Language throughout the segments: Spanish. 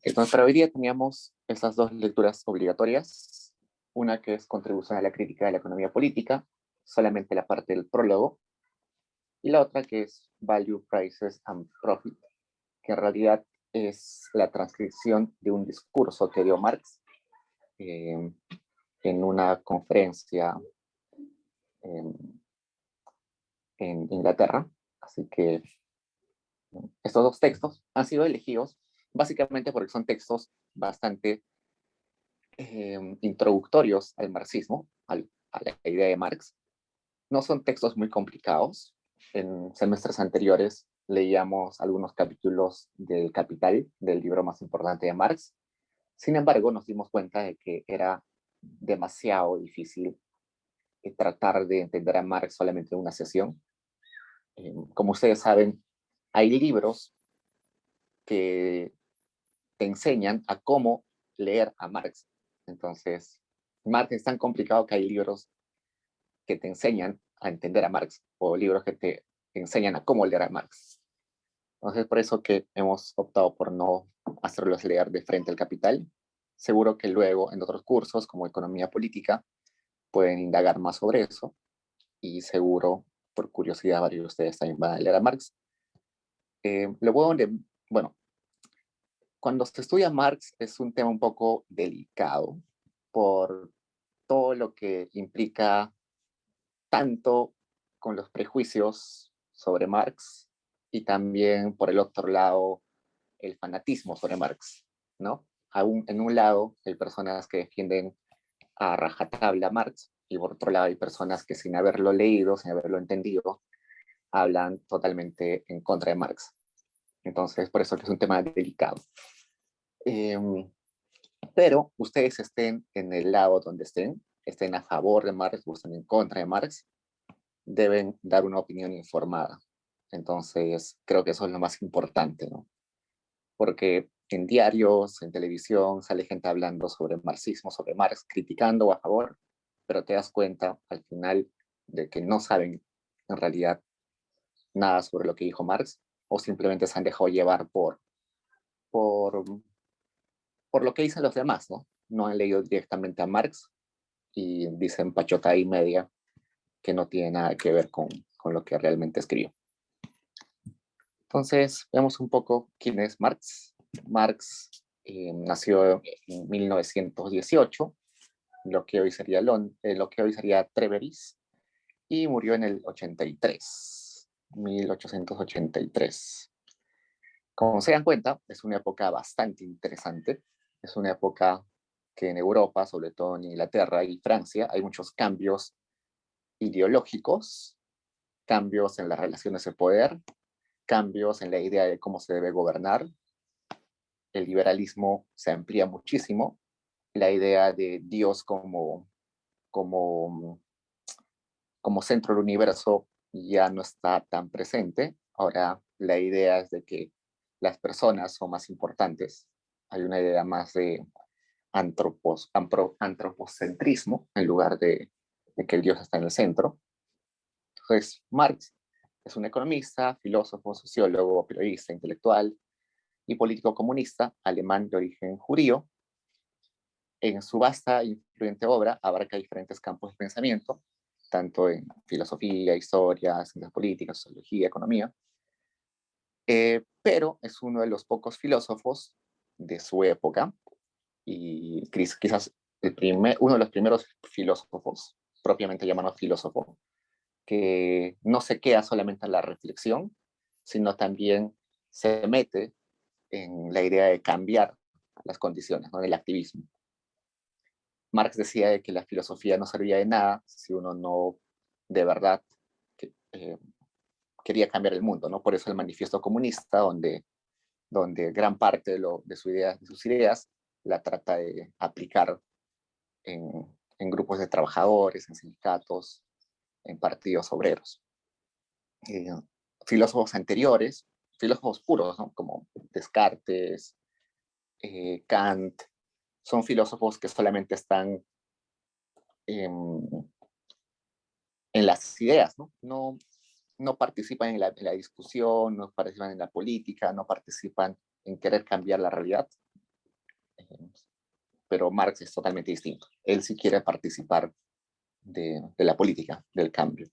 Entonces, para hoy día teníamos esas dos lecturas obligatorias, una que es Contribución a la crítica de la economía política, solamente la parte del prólogo, y la otra que es Value, Prices and Profit, que en realidad es la transcripción de un discurso que dio Marx eh, en una conferencia en, en Inglaterra. Así que estos dos textos han sido elegidos básicamente porque son textos bastante introductorios al marxismo, a la idea de Marx. No son textos muy complicados. En semestres anteriores leíamos algunos capítulos del Capital, del libro más importante de Marx. Sin embargo, nos dimos cuenta de que era demasiado difícil tratar de entender a Marx solamente en una sesión. Como ustedes saben, hay libros que te enseñan a cómo leer a Marx. Entonces, Marx es tan complicado que hay libros que te enseñan a entender a Marx o libros que te enseñan a cómo leer a Marx. Entonces, por eso que hemos optado por no hacerlos leer de frente al Capital. Seguro que luego en otros cursos como Economía Política pueden indagar más sobre eso y seguro, por curiosidad, varios de ustedes también van a leer a Marx. Lo bueno, cuando se estudia Marx es un tema un poco delicado por todo lo que implica tanto con los prejuicios sobre Marx y también por el otro lado el fanatismo sobre Marx, ¿no? Aún en un lado hay personas que defienden a rajatabla Marx y por otro lado hay personas que sin haberlo leído, sin haberlo entendido, hablan totalmente en contra de Marx. Entonces, por eso que es un tema delicado. Eh, pero ustedes estén en el lado donde estén a favor de Marx o estén en contra de Marx, deben dar una opinión informada. Entonces, creo que eso es lo más importante, ¿no? Porque en diarios, en televisión, sale gente hablando sobre marxismo, sobre Marx, criticando o a favor, pero te das cuenta al final de que no saben en realidad nada sobre lo que dijo Marx o simplemente se han dejado llevar por, por lo que dicen los demás, ¿no? No han leído directamente a Marx y dicen pachota y media que no tiene nada que ver con lo que realmente escribió. Entonces, veamos un poco quién es Marx. Marx nació en 1918, lo que hoy sería Treveris, y murió en el 83, 1883. Como se dan cuenta, es una época bastante interesante. Es una época que en Europa, sobre todo en Inglaterra y Francia, hay muchos cambios ideológicos, cambios en las relaciones de poder, cambios en la idea de cómo se debe gobernar. El liberalismo se amplía muchísimo. La idea de Dios como, como centro del universo ya no está tan presente. Ahora la idea es de que las personas son más importantes. Hay una idea más de antropocentrismo en lugar de que el Dios está en el centro. Entonces, Marx es un economista, filósofo, sociólogo, periodista, intelectual y político comunista alemán de origen judío. En su vasta e influyente obra abarca diferentes campos de pensamiento, tanto en filosofía, historia, ciencias políticas, sociología, economía, pero es uno de los pocos filósofos de su época y quizás uno de los primeros filósofos, propiamente llamado filósofo, que no se queda solamente en la reflexión, sino también se mete en la idea de cambiar las condiciones, ¿no? Del activismo. Marx decía de que la filosofía no servía de nada si uno no de verdad eh, quería cambiar el mundo, ¿no? Por eso el manifiesto comunista, donde gran parte de sus ideas la trata de aplicar en grupos de trabajadores, en sindicatos, en partidos obreros. Eh, Filósofos anteriores, filósofos puros, ¿no? Como Descartes, Kant, son filósofos que solamente están en, en las ideas, ¿no? No participan en la discusión, no participan en la política, no participan en querer cambiar la realidad. pero Marx es totalmente distinto. Él sí quiere participar de la política, del cambio.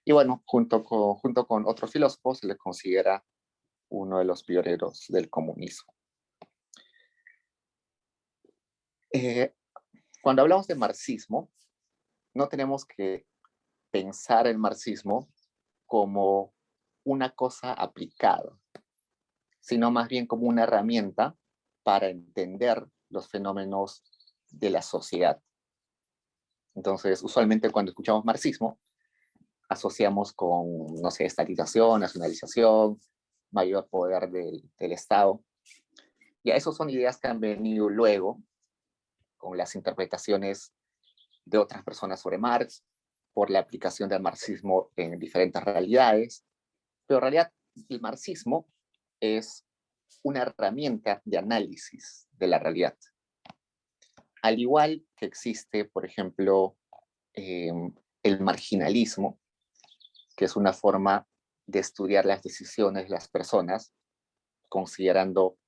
Y bueno, junto con otros filósofos, se le considera uno de los pioneros del comunismo. Cuando hablamos de marxismo, no tenemos que pensar el marxismo como una cosa aplicada, sino más bien como una herramienta para entender los fenómenos de la sociedad. Entonces, usualmente cuando escuchamos marxismo, asociamos con, no sé, estatización, nacionalización, mayor poder del Estado. Y a esos son ideas que han venido luego con las interpretaciones de otras personas sobre Marx, por la aplicación del marxismo en diferentes realidades. Pero en realidad el marxismo es una herramienta de análisis de la realidad. Al igual que existe, por ejemplo, el marginalismo, que es una forma de estudiar las decisiones de las personas, considerando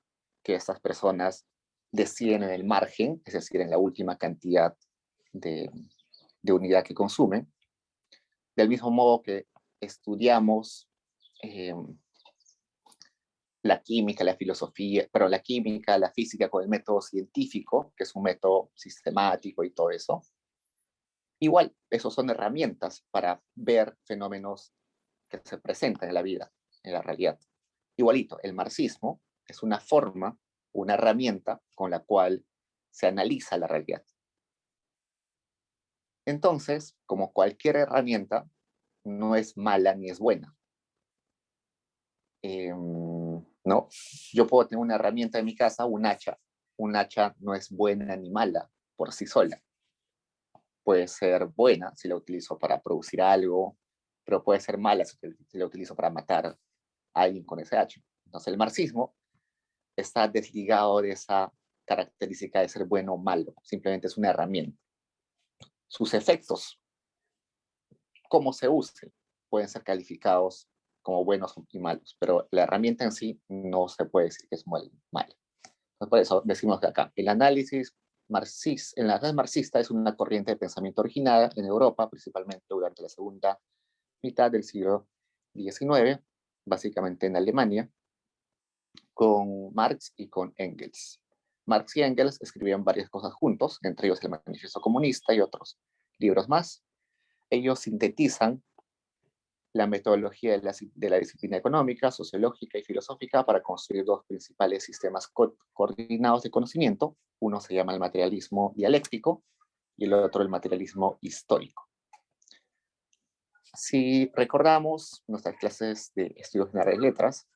que estas personas deciden en el margen, es decir, en la última cantidad de unidad que consumen. Del mismo modo que estudiamos la química, la filosofía, pero la química, la física con el método científico, que es un método sistemático y todo eso. Igual, esos son herramientas para ver fenómenos que se presentan en la vida, en la realidad. Igualito, el marxismo es una forma, una herramienta con la cual se analiza la realidad. Entonces, como cualquier herramienta, no es mala ni es buena. ¿No? Yo puedo tener una herramienta en mi casa, un hacha. Un hacha no es buena ni mala por sí sola. Puede ser buena si la utilizo para producir algo, pero puede ser mala si la utilizo para matar a alguien con ese hacha. Entonces el marxismo está desligado de esa característica de ser bueno o malo. Simplemente es una herramienta. Sus efectos, cómo se use, pueden ser calificados como buenos y malos, pero la herramienta en sí no se puede decir que es muy mala. Por eso decimos que acá, el análisis marxista, el análisis marxista es una corriente de pensamiento originada en Europa, principalmente durante la segunda mitad del siglo XIX, básicamente en Alemania, con Marx y con Engels. Marx y Engels escribían varias cosas juntos, entre ellos el Manifiesto Comunista y otros libros más. Ellos sintetizan la metodología de la disciplina económica, sociológica y filosófica para construir dos principales sistemas coordinados de conocimiento. Uno se llama el materialismo dialéctico y el otro el materialismo histórico. Si recordamos nuestras clases de estudios generales de letras,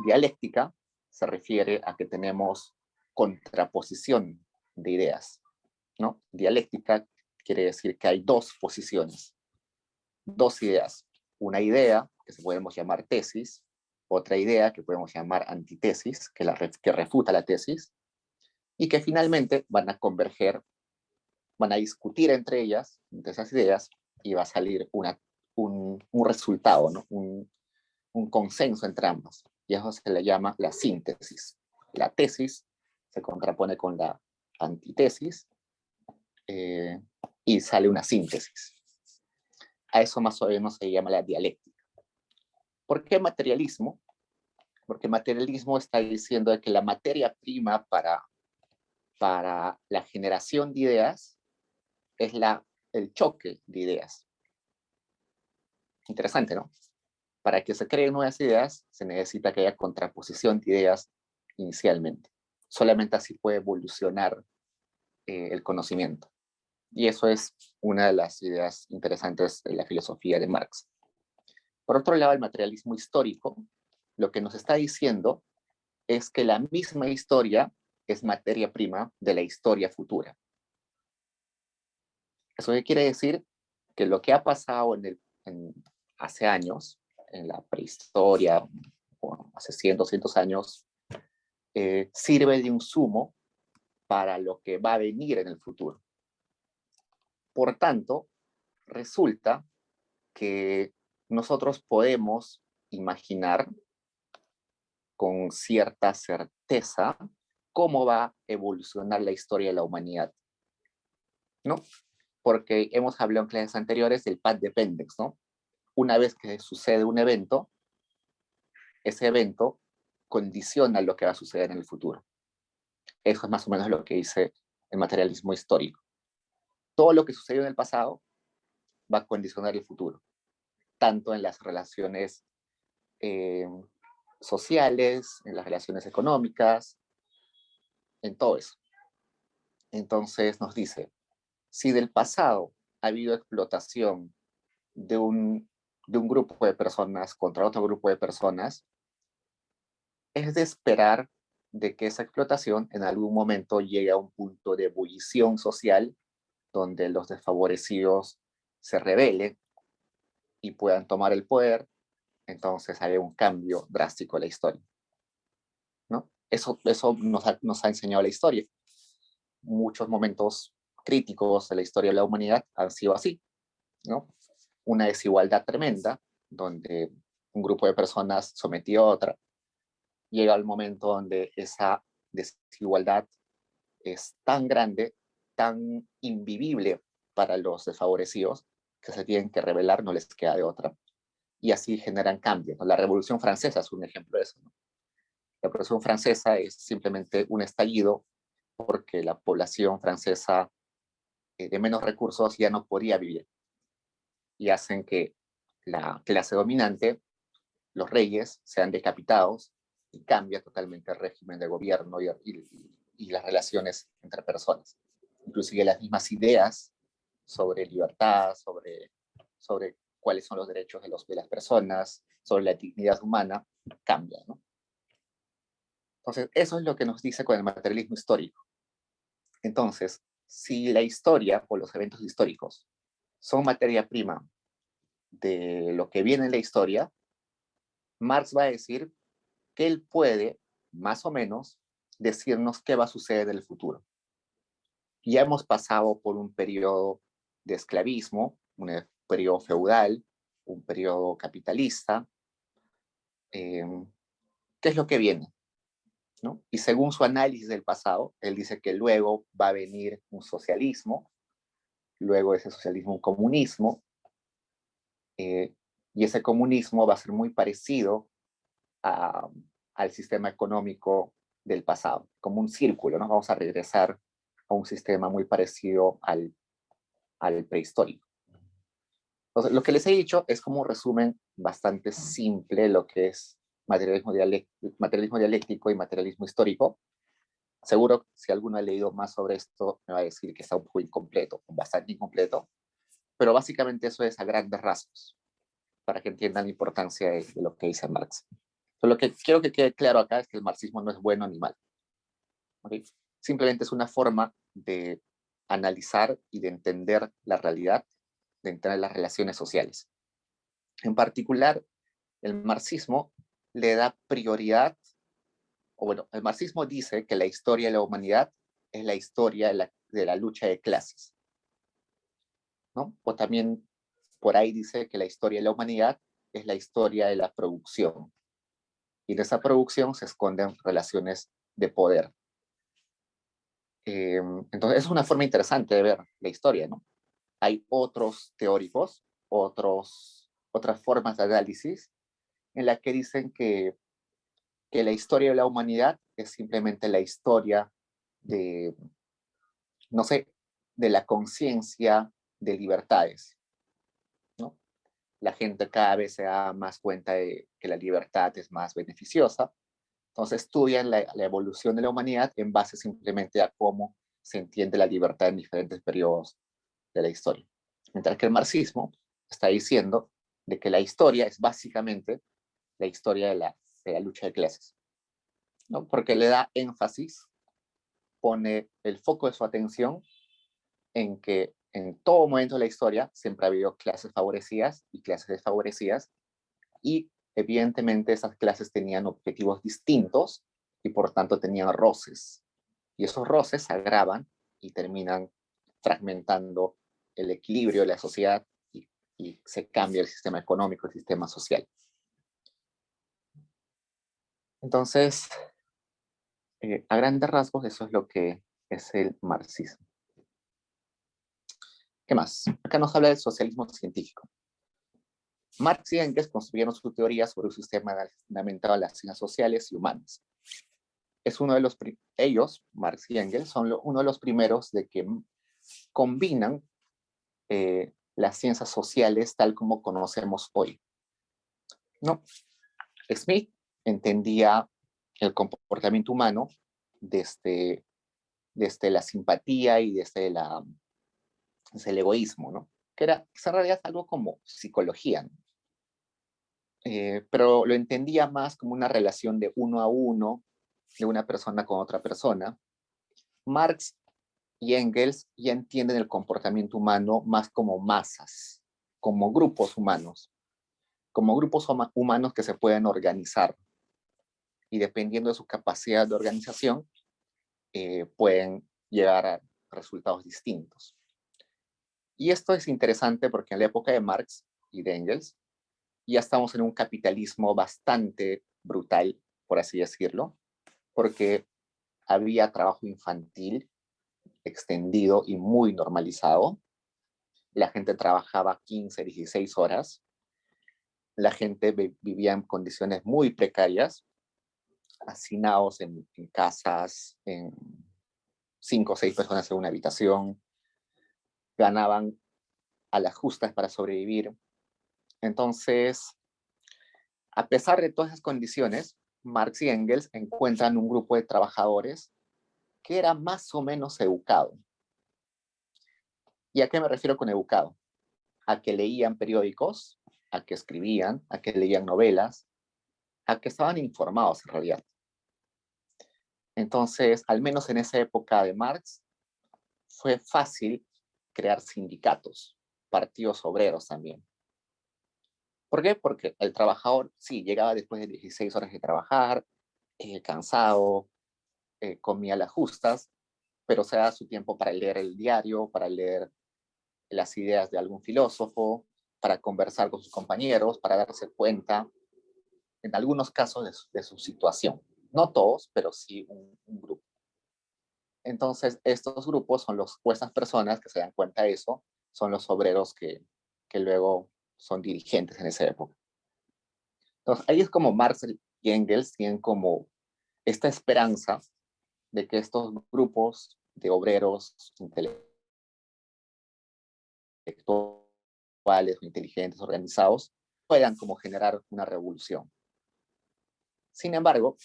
dialéctica se refiere a que tenemos contraposición de ideas, ¿no? Dialéctica quiere decir que hay dos posiciones, dos ideas. Una idea que se podemos llamar tesis, otra idea que podemos llamar antitesis, que refuta la tesis, y que finalmente van a converger, van a discutir entre ellas, entre esas ideas, y va a salir un resultado, ¿no? Un consenso entre ambas. Y eso se le llama la síntesis. La tesis se contrapone con la antitesis y sale una síntesis. A eso más o menos se llama la dialéctica. ¿Por qué materialismo? Porque materialismo está diciendo que la materia prima para la generación de ideas es el choque de ideas. Interesante, ¿no? Para que se creen nuevas ideas, se necesita que haya contraposición de ideas inicialmente. Solamente así puede evolucionar el conocimiento. Y eso es una de las ideas interesantes de la filosofía de Marx. Por otro lado, el materialismo histórico lo que nos está diciendo es que la misma historia es materia prima de la historia futura. ¿Eso qué quiere decir? Que lo que ha pasado hace años, en la prehistoria, bueno, hace 100, 200 años, sirve de insumo para lo que va a venir en el futuro. Por tanto, resulta que nosotros podemos imaginar con cierta certeza cómo va a evolucionar la historia de la humanidad, ¿no? Porque hemos hablado en clases anteriores del path dependence, ¿no? Una vez que sucede un evento, ese evento condiciona lo que va a suceder en el futuro. Eso es más o menos lo que dice el materialismo histórico. Todo lo que sucedió en el pasado va a condicionar el futuro, tanto en las relaciones eh, sociales, en las relaciones económicas, en todo eso. Entonces nos dice, si del pasado ha habido explotación de un grupo de personas contra otro grupo de personas, es de esperar de que esa explotación en algún momento llegue a un punto de ebullición social donde los desfavorecidos se rebelen y puedan tomar el poder, entonces hay un cambio drástico en la historia, ¿no? Eso nos ha enseñado la historia. Muchos momentos críticos de la historia de la humanidad han sido así, ¿no? Una desigualdad tremenda, donde un grupo de personas sometió a otra, llega el momento donde esa desigualdad es tan grande, tan invivible para los desfavorecidos, que se tienen que rebelar, no les queda de otra. Y así generan cambios, ¿no? La Revolución Francesa es un ejemplo de eso, ¿no? La Revolución Francesa es simplemente un estallido porque la población francesa de menos recursos ya no podía vivir. Y hacen que la clase dominante, los reyes, sean decapitados y cambia totalmente el régimen de gobierno y las relaciones entre personas. Inclusive las mismas ideas sobre libertad, sobre cuáles son los derechos de las personas, sobre la dignidad humana, cambian, ¿no? Entonces, eso es lo que nos dice con el materialismo histórico. Entonces, si la historia o los eventos históricos son materia prima de lo que viene en la historia, Marx va a decir que él puede, más o menos, decirnos qué va a suceder en el futuro. Ya hemos pasado por un periodo de esclavismo, un periodo feudal, un periodo capitalista. ¿Qué es lo que viene? ¿No? Y según su análisis del pasado, él dice que luego va a venir un socialismo, luego ese socialismo un comunismo, y ese comunismo va a ser muy parecido a, al sistema económico del pasado, como un círculo, ¿no? Vamos a regresar a un sistema muy parecido al prehistórico. Entonces, lo que les he dicho es como un resumen bastante simple de lo que es materialismo dialéctico y materialismo histórico. Seguro, si alguno ha leído más sobre esto, me va a decir que está un poco incompleto, bastante incompleto, pero básicamente eso es a grandes rasgos, para que entiendan la importancia de lo que dice Marx. Pero lo que quiero que quede claro acá es que el marxismo no es bueno ni malo, ¿okay? Simplemente es una forma de analizar y de entender la realidad, de entender las relaciones sociales. En particular, el marxismo le da prioridad, o bueno, el marxismo dice que la historia de la humanidad es la historia de la lucha de clases, ¿no? O también por ahí dice que la historia de la humanidad es la historia de la producción. Y en esa producción se esconden relaciones de poder. Entonces, es una forma interesante de ver la historia, ¿no? Hay otros teóricos, otras formas de análisis en la que dicen que la historia de la humanidad es simplemente la historia de, no sé, de la conciencia de libertades, ¿no? La gente cada vez se da más cuenta de que la libertad es más beneficiosa, entonces estudian la evolución de la humanidad en base simplemente a cómo se entiende la libertad en diferentes periodos de la historia. Mientras que el marxismo está diciendo de que la historia es básicamente la historia de la lucha de clases, ¿no? Porque le da énfasis, pone el foco de su atención en que en todo momento de la historia siempre ha habido clases favorecidas y clases desfavorecidas, y evidentemente esas clases tenían objetivos distintos y por tanto tenían roces. Y esos roces se agravan y terminan fragmentando el equilibrio de la sociedad y se cambia el sistema económico, el sistema social. Entonces, A grandes rasgos, eso es lo que es el marxismo. ¿Qué más? Acá nos habla del socialismo científico. Marx y Engels construyeron su teoría sobre un sistema fundamentado en las ciencias sociales y humanas. Es uno de los, ellos, Marx y Engels, son uno de los primeros de que combinan las ciencias sociales tal como conocemos hoy. ¿No? Smith entendía el comportamiento humano desde la simpatía y desde el egoísmo, ¿no? Que en realidad es algo como psicología, ¿no? Pero lo entendía más como una relación de uno a uno, de una persona con otra persona. Marx y Engels ya entienden el comportamiento humano más como masas, como grupos humanos que se pueden organizar y dependiendo de su capacidad de organización, pueden llegar a resultados distintos. Y esto es interesante porque en la época de Marx y de Engels ya estamos en un capitalismo bastante brutal, por así decirlo, porque había trabajo infantil extendido y muy normalizado. La gente trabajaba 15, 16 horas. La gente vivía en condiciones muy precarias, hacinados en casas, en 5 o 6 personas en una habitación, ganaban a las justas para sobrevivir. Entonces, a pesar de todas esas condiciones, Marx y Engels encuentran un grupo de trabajadores que era más o menos educado. ¿Y a qué me refiero con educado? A que leían periódicos, a que escribían, a que leían novelas, a que estaban informados en realidad. Entonces, al menos en esa época de Marx, fue fácil crear sindicatos, partidos obreros también. ¿Por qué? Porque el trabajador, sí, llegaba después de 16 horas de trabajar, cansado, comía las justas, pero se da su tiempo para leer el diario, para leer las ideas de algún filósofo, para conversar con sus compañeros, para darse cuenta, en algunos casos, de su situación. No todos, pero sí un grupo. Entonces, estos grupos son estas personas que se dan cuenta de eso, son los obreros que luego son dirigentes en esa época. Entonces, ahí es como Marx y Engels tienen como esta esperanza de que estos grupos de obreros intelectuales o inteligentes, organizados, puedan como generar una revolución. Sin embargo,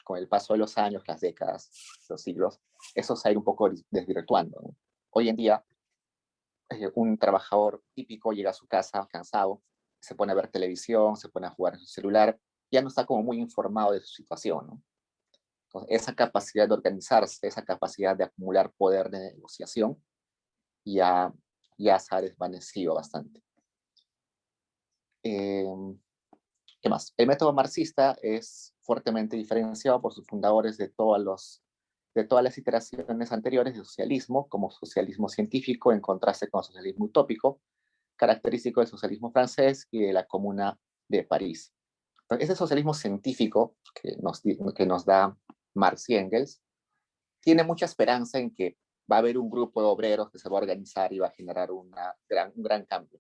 con el paso de los años, las décadas, los siglos, eso se ha ido un poco desvirtuando, ¿no? Hoy en día, un trabajador típico llega a su casa cansado, se pone a ver televisión, se pone a jugar en su celular, ya no está como muy informado de su situación, ¿no? Entonces, esa capacidad de organizarse, esa capacidad de acumular poder de negociación, ya, ya se ha desvanecido bastante. ¿Qué más? El método marxista es fuertemente diferenciado por sus fundadores de todas las iteraciones anteriores de socialismo, como socialismo científico en contraste con socialismo utópico, característico del socialismo francés y de la Comuna de París. Ese socialismo científico que nos da Marx y Engels tiene mucha esperanza en que va a haber un grupo de obreros que se va a organizar y va a generar un gran cambio.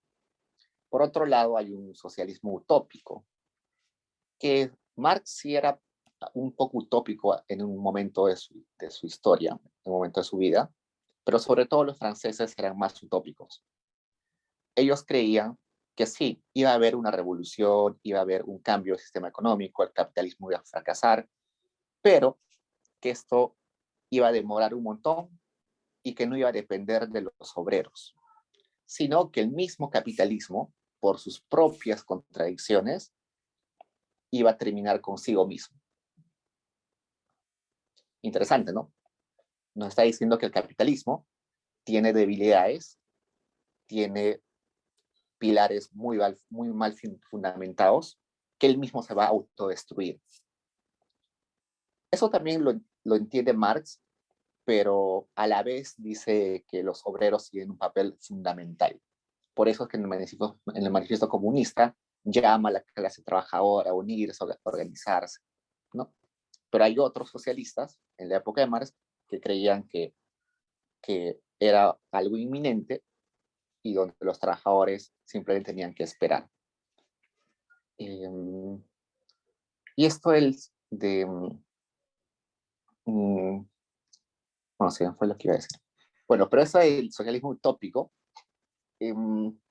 Por otro lado, hay un socialismo utópico, que Marx sí era un poco utópico en un momento de su historia, en un momento de su vida, pero sobre todo los franceses eran más utópicos. Ellos creían que sí, iba a haber una revolución, iba a haber un cambio del sistema económico, el capitalismo iba a fracasar, pero que esto iba a demorar un montón y que no iba a depender de los obreros, sino que el mismo capitalismo, por sus propias contradicciones, iba a terminar consigo mismo. Interesante, ¿no? Nos está diciendo que el capitalismo tiene debilidades, tiene pilares muy mal fundamentados, que él mismo se va a autodestruir. Eso también lo entiende Marx, pero a la vez dice que los obreros tienen un papel fundamental. Por eso es que en el manifiesto comunista llama a la clase trabajadora a unirse, a organizarse, ¿no? Pero hay otros socialistas en la época de Marx que creían que era algo inminente y donde los trabajadores simplemente tenían que esperar. Y esto es de... bueno, sí, fue lo que iba a decir. Bueno, pero eso del socialismo utópico, en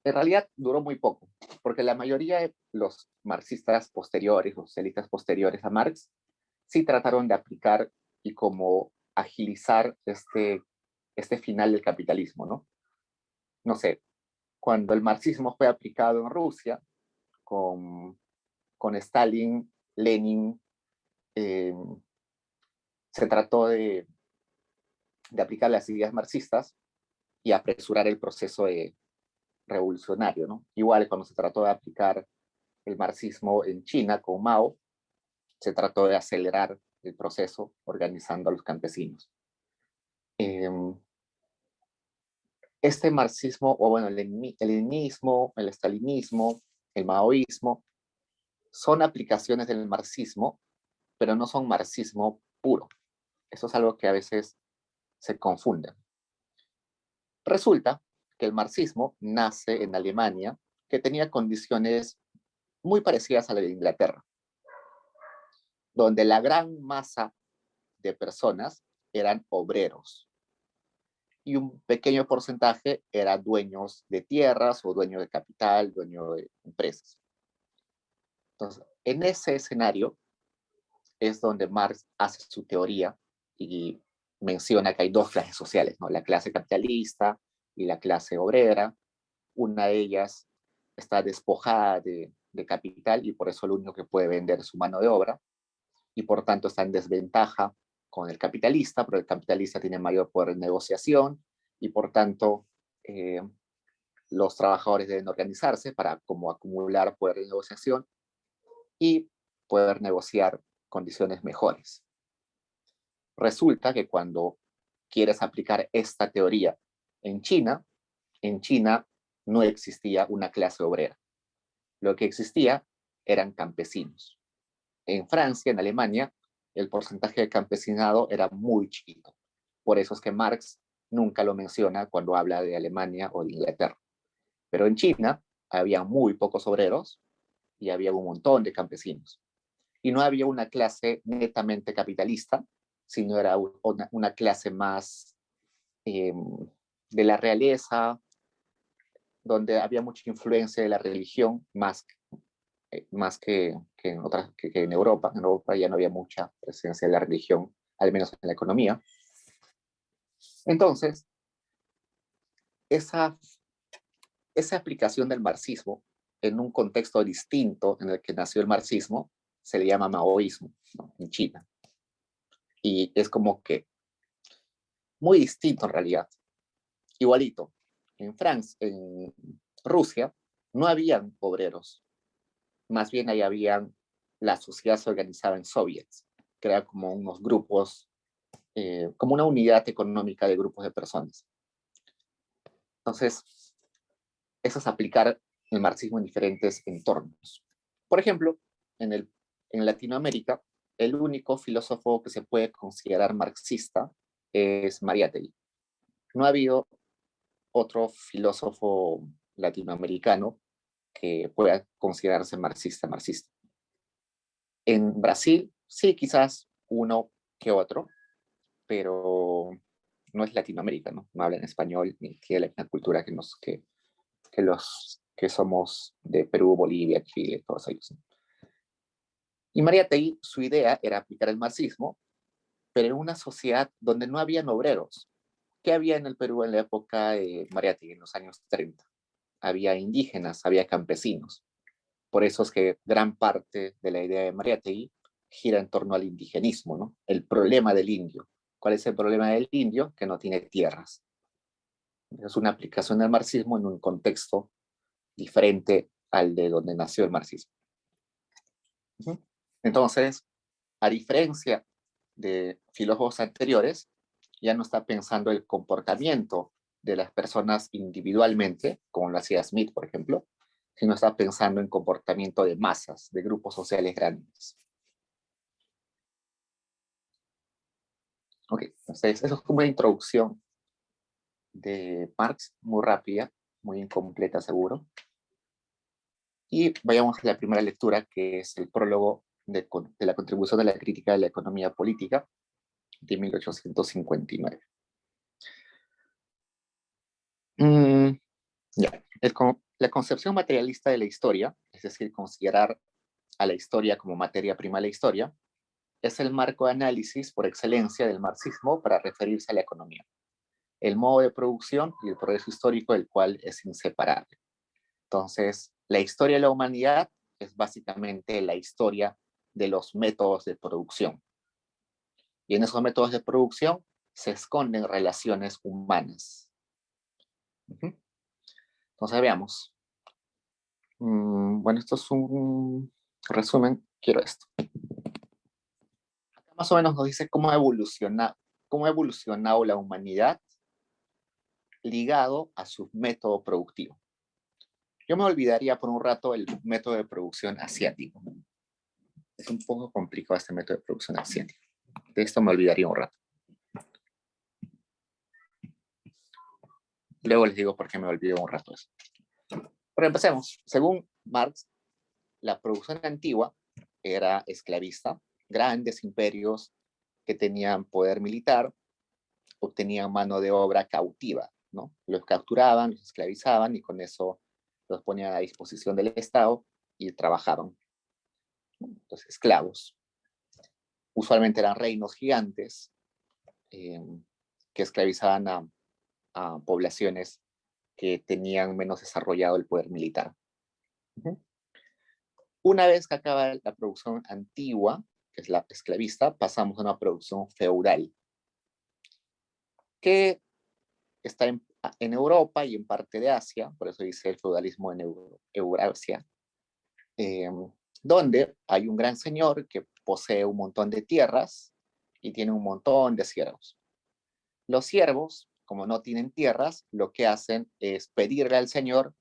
realidad duró muy poco, porque la mayoría de los marxistas posteriores, los socialistas posteriores a Marx, sí trataron de aplicar y como agilizar este final del capitalismo, ¿no? No sé, cuando el marxismo fue aplicado en Rusia, con Stalin, Lenin, eh, se trató de aplicar las ideas marxistas y apresurar el proceso revolucionario, ¿no? Igual cuando se trató de aplicar el marxismo en China con Mao, se trató de acelerar el proceso organizando a los campesinos. Este marxismo, o bueno, el leninismo, el stalinismo, el maoísmo, son aplicaciones del marxismo, pero no son marxismo puro. Eso es algo que a veces se confunde. Resulta que el marxismo nace en Alemania, que tenía condiciones muy parecidas a la de Inglaterra, donde la gran masa de personas eran obreros y un pequeño porcentaje eran dueños de tierras o dueños de capital, dueños de empresas. Entonces, en ese escenario es donde Marx hace su teoría y menciona que hay dos clases sociales, ¿no? La clase capitalista y la clase obrera. Una de ellas está despojada de capital y por eso lo único que puede vender es su mano de obra y por tanto está en desventaja con el capitalista, pero el capitalista tiene mayor poder de negociación y por tanto los trabajadores deben organizarse para como acumular poder de negociación y poder negociar condiciones mejores. Resulta que cuando quieres aplicar esta teoría en China no existía una clase obrera. Lo que existía eran campesinos. En Francia, en Alemania, el porcentaje de campesinado era muy chiquito. Por eso es que Marx nunca lo menciona cuando habla de Alemania o de Inglaterra. Pero en China había muy pocos obreros y había un montón de campesinos. Y no había una clase netamente capitalista, sino era una clase más de la realeza, donde había mucha influencia de la religión, más que en otras, que en Europa. En Europa ya no había mucha presencia de la religión, al menos en la economía. Entonces, esa aplicación del marxismo en un contexto distinto en el que nació el marxismo se le llama maoísmo, ¿no? En China. Y es como que muy distinto en realidad. Igualito, en Francia, en Rusia, no habían obreros, más bien ahí habían, la sociedad se organizaba en soviets, que eran como unos grupos, como una unidad económica de grupos de personas. Entonces, eso es aplicar el marxismo en diferentes entornos. Por ejemplo, en Latinoamérica, el único filósofo que se puede considerar marxista es Mariátegui. No ha habido otro filósofo latinoamericano que pueda considerarse marxista. En Brasil, sí, quizás uno que otro, pero no es Latinoamérica, ¿no? No habla en español ni tiene la misma cultura que los que somos de Perú, Bolivia, Chile, todos ellos. Y Mariátegui, su idea era aplicar el marxismo, pero en una sociedad donde no habían obreros. ¿Qué había en el Perú en la época de Mariátegui, en los años 30? Había indígenas, había campesinos. Por eso es que gran parte de la idea de Mariátegui gira en torno al indigenismo, ¿no? El problema del indio. ¿Cuál es el problema del indio? Que no tiene tierras. Es una aplicación del marxismo en un contexto diferente al de donde nació el marxismo. Entonces, a diferencia de filósofos anteriores, ya no está pensando el comportamiento de las personas individualmente, como lo hacía Smith, por ejemplo, sino está pensando en comportamiento de masas, de grupos sociales grandes. Ok, entonces eso es como una introducción de Marx, muy rápida, muy incompleta seguro. Y vayamos a la primera lectura, que es el prólogo de la contribución de la crítica de la economía política de 1859. Ya. La concepción materialista de la historia, es decir, considerar a la historia como materia prima de la historia, es el marco de análisis por excelencia del marxismo para referirse a la economía, el modo de producción y el progreso histórico del cual es inseparable. Entonces, la historia de la humanidad es básicamente la historia de los métodos de producción. Y en esos métodos de producción se esconden relaciones humanas. Entonces, veamos. Bueno, esto es un resumen. Quiero esto. Acá más o menos nos dice cómo ha evolucionado la humanidad ligado a su método productivo. Yo me olvidaría por un rato el método de producción asiático. Es un poco complicado este método de producción asiático. De esto me olvidaría un rato. Luego les digo por qué me olvido un rato eso. Pero empecemos. Según Marx, la producción antigua era esclavista. Grandes imperios que tenían poder militar obtenían mano de obra cautiva, ¿no? Los capturaban, los esclavizaban y con eso los ponían a disposición del Estado y trabajaban. Los esclavos. Usualmente eran reinos gigantes que esclavizaban a poblaciones que tenían menos desarrollado el poder militar. Una vez que acaba la producción antigua, que es la esclavista, pasamos a una producción feudal, que está en Europa y en parte de Asia, por eso dice el feudalismo en Eurasia, donde hay un gran señor que posee un montón de tierras y tiene un montón de siervos. Los siervos, como no tienen tierras, lo que hacen es pedirle al señor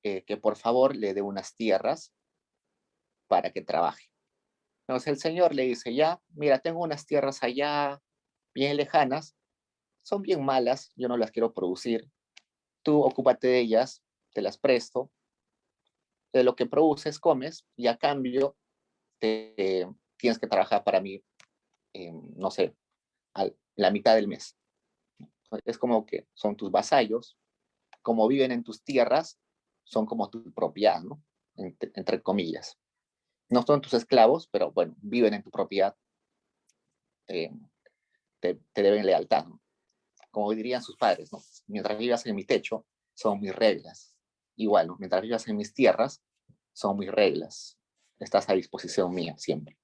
que por favor le dé unas tierras para que trabaje. Entonces el señor le dice, ya, mira, tengo unas tierras allá bien lejanas, son bien malas, yo no las quiero producir, tú ocúpate de ellas, te las presto, de lo que produces comes y a cambio tienes que trabajar para mí, no sé, la mitad del mes. Es como que son tus vasallos, como viven en tus tierras, son como tu propiedad, ¿no? Entre comillas. No son tus esclavos, pero bueno, viven en tu propiedad, te deben lealtad, ¿no? Como dirían sus padres, ¿no? Mientras vivas en mi techo, son mis reglas. Igual, ¿no? Mientras vivas en mis tierras, son mis reglas. Estás a disposición mía siempre.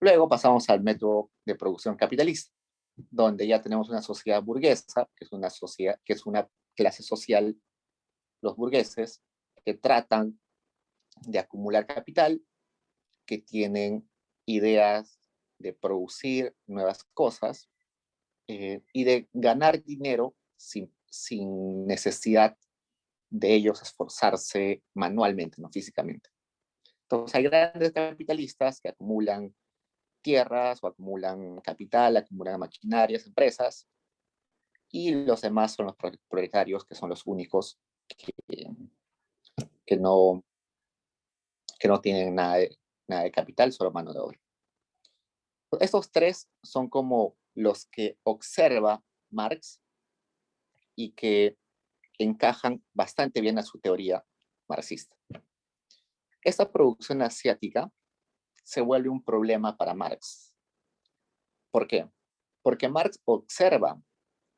Luego pasamos al método de producción capitalista, donde ya tenemos una sociedad burguesa, que es una clase social, los burgueses, que tratan de acumular capital, que tienen ideas de producir nuevas cosas y de ganar dinero sin necesidad de ellos esforzarse manualmente, no físicamente. Entonces hay grandes capitalistas que acumulan tierras o acumulan capital, acumulan maquinarias, empresas, y los demás son los proletarios, que son los únicos que no, que no tienen nada de capital, solo mano de obra. Estos tres son como los que observa Marx y que encajan bastante bien a su teoría marxista. Esta producción asiática se vuelve un problema para Marx. ¿Por qué? Porque Marx observa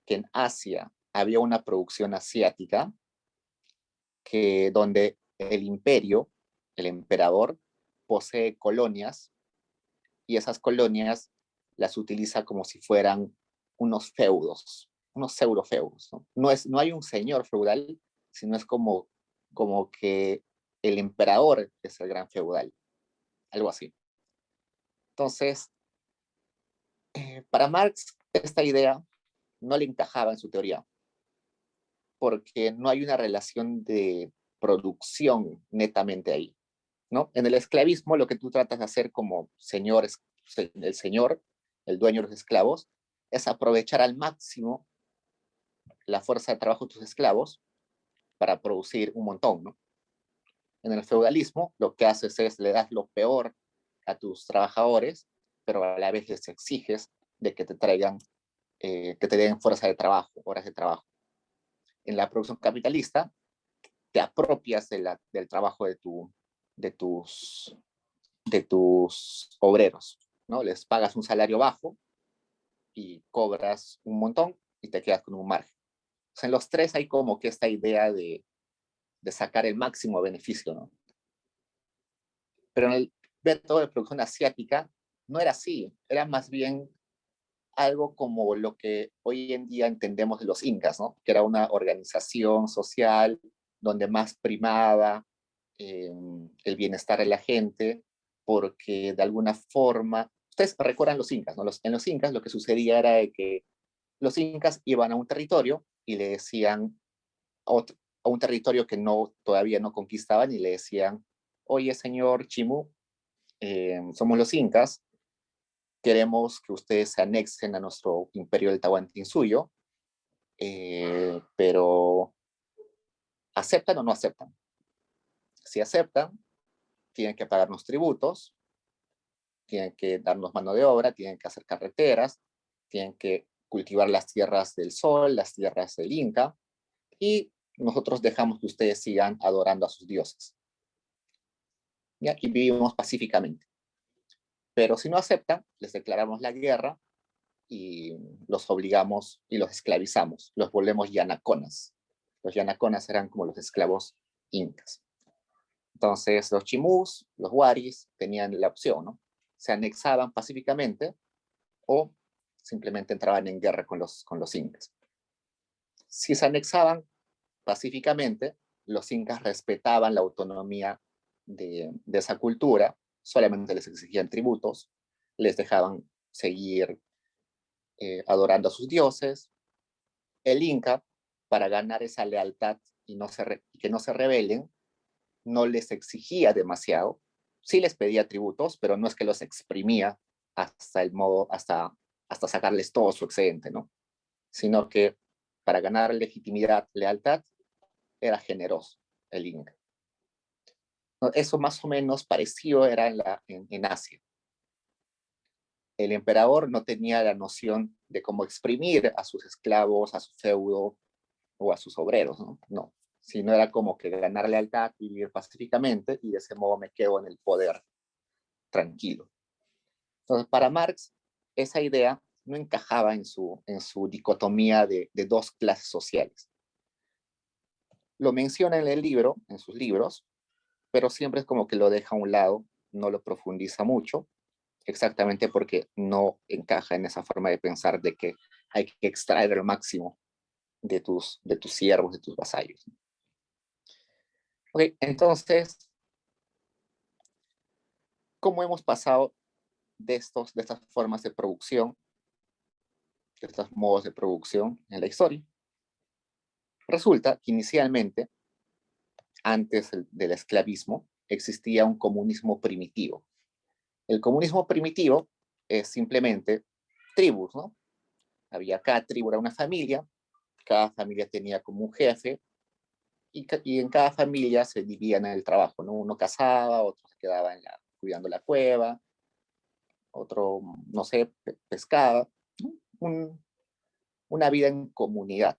que en Asia había una producción asiática donde el imperio, el emperador, posee colonias y esas colonias las utiliza como si fueran unos feudos, unos pseudofeudos. No hay un señor feudal, sino es como que el emperador es el gran feudal, algo así. Entonces, para Marx, esta idea no le encajaba en su teoría, porque no hay una relación de producción netamente ahí, ¿no? En el esclavismo lo que tú tratas de hacer como señor, el dueño de los esclavos, es aprovechar al máximo la fuerza de trabajo de tus esclavos para producir un montón, ¿no? En el feudalismo lo que haces es le das lo peor a tus trabajadores, pero a la vez les exiges de que te traigan, que te den fuerza de trabajo, horas de trabajo. En la producción capitalista te apropias del trabajo de, tus, de tus obreros, ¿no? Les pagas un salario bajo y cobras un montón y te quedas con un margen. O sea, en los tres hay como que esta idea de sacar el máximo beneficio, ¿no? Pero en el método de producción asiática no era así, era más bien algo como lo que hoy en día entendemos de los incas, ¿no? Que era una organización social donde más primaba el bienestar de la gente, porque de alguna forma, ustedes recuerdan los incas, ¿no? En los incas lo que sucedía era de que los incas iban a un territorio y le decían a un territorio que todavía no conquistaban y le decían, oye señor Chimú, somos los incas, queremos que ustedes se anexen a nuestro imperio del Tahuantinsuyo, pero ¿aceptan o no aceptan? Si aceptan, tienen que pagarnos tributos, tienen que darnos mano de obra, tienen que hacer carreteras, tienen que cultivar las tierras del sol, las tierras del Inca, y nosotros dejamos que ustedes sigan adorando a sus dioses. ¿Ya? Y vivimos pacíficamente. Pero si no aceptan, les declaramos la guerra y los obligamos y los esclavizamos, los volvemos yanaconas. Los yanaconas eran como los esclavos incas. Entonces los chimús, los waris, tenían la opción, ¿no? Se anexaban pacíficamente o simplemente entraban en guerra con los incas. Si se anexaban pacíficamente, los incas respetaban la autonomía de esa cultura, solamente les exigían tributos, les dejaban seguir adorando a sus dioses. El Inca, para ganar esa lealtad y que no se rebelen, no les exigía demasiado. Sí les pedía tributos, pero no es que los exprimía hasta sacarles todo su excedente, ¿no? Sino que para ganar legitimidad, lealtad, era generoso el Inca. Eso más o menos parecido era en Asia. El emperador no tenía la noción de cómo exprimir a sus esclavos, a su feudo o a sus obreros, ¿no? No, sino era como que ganar lealtad y vivir pacíficamente y de ese modo me quedo en el poder tranquilo. Entonces, para Marx, esa idea no encajaba en su dicotomía de dos clases sociales. Lo menciona en el libro, en sus libros, pero siempre es como que lo deja a un lado, no lo profundiza mucho, exactamente porque no encaja en esa forma de pensar de que hay que extraer el máximo de tus siervos, de tus vasallos. Ok, entonces, ¿cómo hemos pasado de estas formas de producción, de estos modos de producción en la historia? Resulta que inicialmente, antes del esclavismo, existía un comunismo primitivo. El comunismo primitivo es simplemente tribus, ¿no? Cada tribu era una familia, cada familia tenía como un jefe, y en cada familia se dividían el trabajo, ¿no? Uno cazaba, otro se quedaba cuidando la cueva, otro, no sé, pescaba, ¿no? Una vida en comunidad,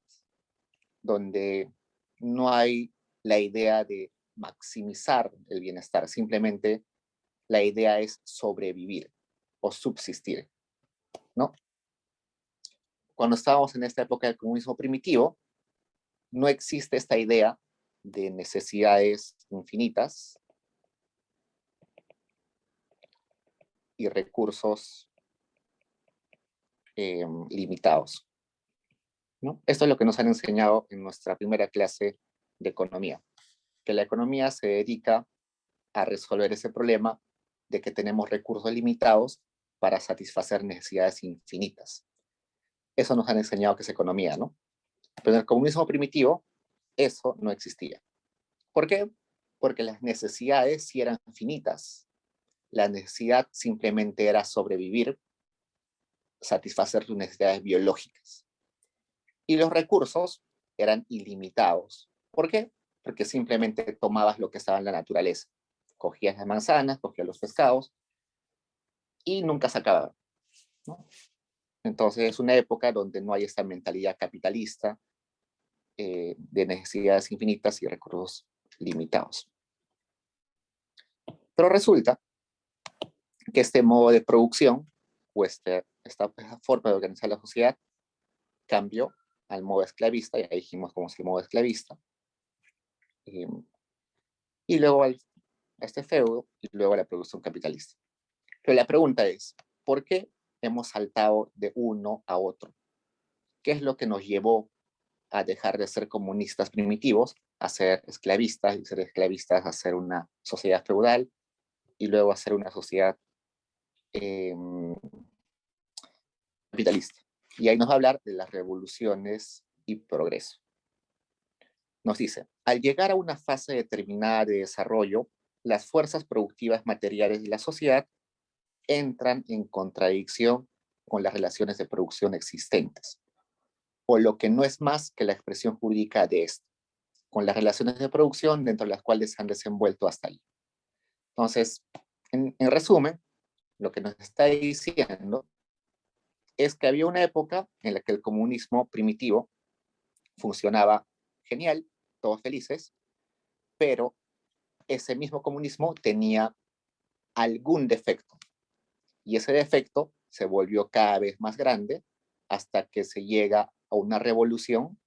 donde no hay la idea de maximizar el bienestar, simplemente la idea es sobrevivir o subsistir, ¿no? Cuando estábamos en esta época del comunismo primitivo, no existe esta idea de necesidades infinitas y recursos limitados, ¿no? Esto es lo que nos han enseñado en nuestra primera clase de economía, que la economía se dedica a resolver ese problema de que tenemos recursos limitados para satisfacer necesidades infinitas. Eso nos han enseñado que es economía, ¿no? Pero en el comunismo primitivo, eso no existía. ¿Por qué? Porque las necesidades sí eran finitas. La necesidad simplemente era sobrevivir, satisfacer tus necesidades biológicas. Y los recursos eran ilimitados. ¿Por qué? Porque simplemente tomabas lo que estaba en la naturaleza. Cogías las manzanas, cogías los pescados y nunca se acababa, ¿no? Entonces es una época donde no hay esta mentalidad capitalista de necesidades infinitas y recursos limitados. Pero resulta que este modo de producción o esta forma de organizar la sociedad cambió al modo esclavista, ya dijimos cómo es el modo esclavista, y luego a este feudo y luego a la producción capitalista. Pero la pregunta es, ¿por qué hemos saltado de uno a otro? ¿Qué es lo que nos llevó a dejar de ser comunistas primitivos, a ser esclavistas, y ser esclavistas a ser una sociedad feudal, y luego a ser una sociedad capitalista? Y ahí nos va a hablar de las revoluciones y progreso. Nos dice, al llegar a una fase determinada de desarrollo, las fuerzas productivas materiales de la sociedad entran en contradicción con las relaciones de producción existentes, o lo que no es más que la expresión jurídica de esto, con las relaciones de producción dentro de las cuales se han desenvuelto hasta ahí. Entonces, en resumen, lo que nos está diciendo es que había una época en la que el comunismo primitivo funcionaba genial, todos felices, pero ese mismo comunismo tenía algún defecto, y ese defecto se volvió cada vez más grande hasta que se llega a una revolución,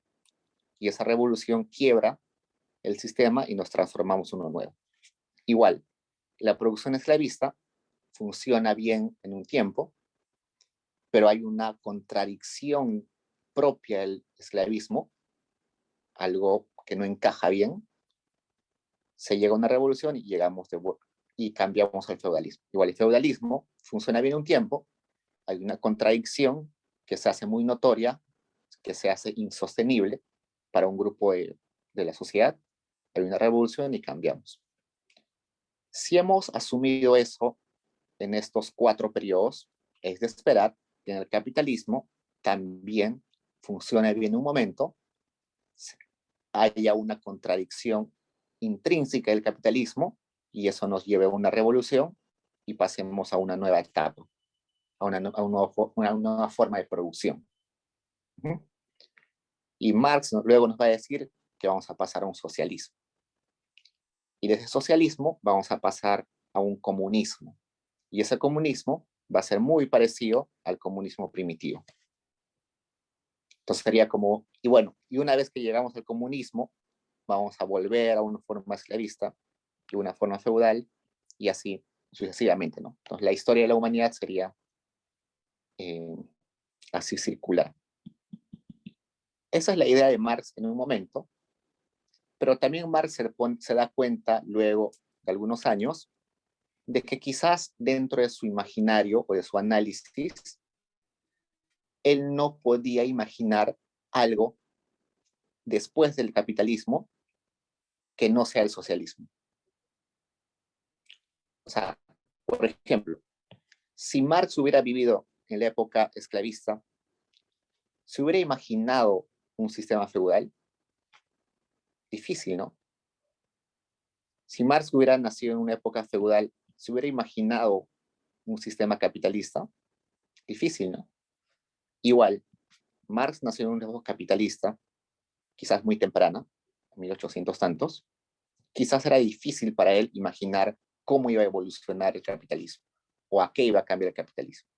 y esa revolución quiebra el sistema y nos transformamos en uno nuevo. Igual, la producción esclavista funciona bien en un tiempo, pero hay una contradicción propia del esclavismo, algo que no encaja bien. Se llega a una revolución y y cambiamos al feudalismo. Igual el feudalismo funciona bien un tiempo, hay una contradicción que se hace muy notoria, que se hace insostenible para un grupo de la sociedad, hay una revolución y cambiamos. Si hemos asumido eso en estos 4 periodos, es de esperar que en el capitalismo también funcione bien un momento, haya una contradicción intrínseca del capitalismo y eso nos lleve a una revolución y pasemos a una nueva etapa, a una nueva forma de producción. Y Marx luego nos va a decir que vamos a pasar a un socialismo. Y desde socialismo vamos a pasar a un comunismo. Y ese comunismo va a ser muy parecido al comunismo primitivo. Entonces sería como, y bueno, y una vez que llegamos al comunismo, vamos a volver a una forma esclavista y una forma feudal, y así sucesivamente, ¿no? Entonces la historia de la humanidad sería así circular. Esa es la idea de Marx en un momento, pero también Marx se da cuenta luego de algunos años de que quizás dentro de su imaginario o de su análisis, él no podía imaginar algo después del capitalismo que no sea el socialismo. O sea, por ejemplo, si Marx hubiera vivido en la época esclavista, ¿se hubiera imaginado un sistema feudal? Difícil, ¿no? Si Marx hubiera nacido en una época feudal, ¿se hubiera imaginado un sistema capitalista? Difícil, ¿no? Igual, Marx nació en una época capitalista, quizás muy temprana, 1800 tantos. Quizás era difícil para él imaginar cómo iba a evolucionar el capitalismo o a qué iba a cambiar el capitalismo.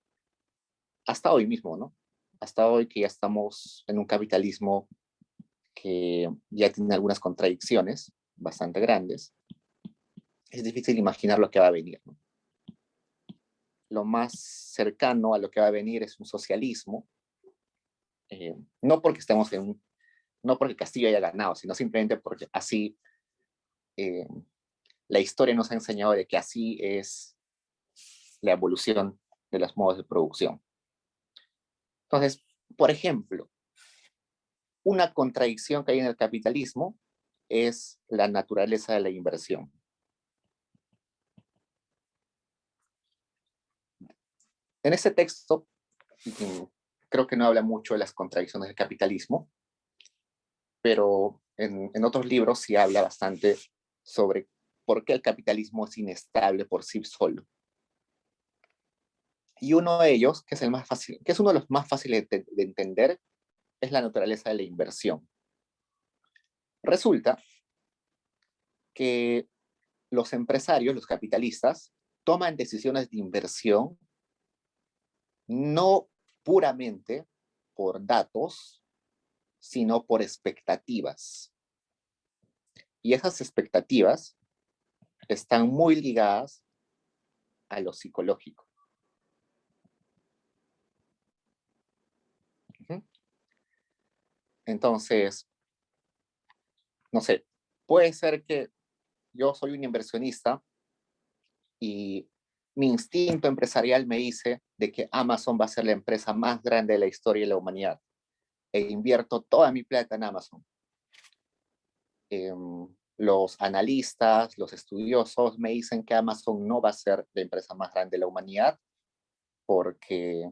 Hasta hoy mismo, ¿no? Hasta hoy que ya estamos en un capitalismo que ya tiene algunas contradicciones bastante grandes, es difícil imaginar lo que va a venir, ¿no? Lo más cercano a lo que va a venir es un socialismo, no porque estemos no porque Castillo haya ganado, sino simplemente porque así la historia nos ha enseñado de que así es la evolución de los modos de producción. Entonces, por ejemplo, una contradicción que hay en el capitalismo es la naturaleza de la inversión. En este texto, creo que no habla mucho de las contradicciones del capitalismo, pero en otros libros sí habla bastante sobre por qué el capitalismo es inestable por sí solo. Y uno de ellos, que es el más fácil, que es uno de los más fáciles de entender, es la naturaleza de la inversión. Resulta que los empresarios, los capitalistas, toman decisiones de inversión no puramente por datos, sino por expectativas. Y esas expectativas están muy ligadas a lo psicológico. Entonces, no sé, puede ser que yo soy un inversionista y mi instinto empresarial me dice de que Amazon va a ser la empresa más grande de la historia de la humanidad e invierto toda mi plata en Amazon. Los analistas, los estudiosos me dicen que Amazon no va a ser la empresa más grande de la humanidad porque,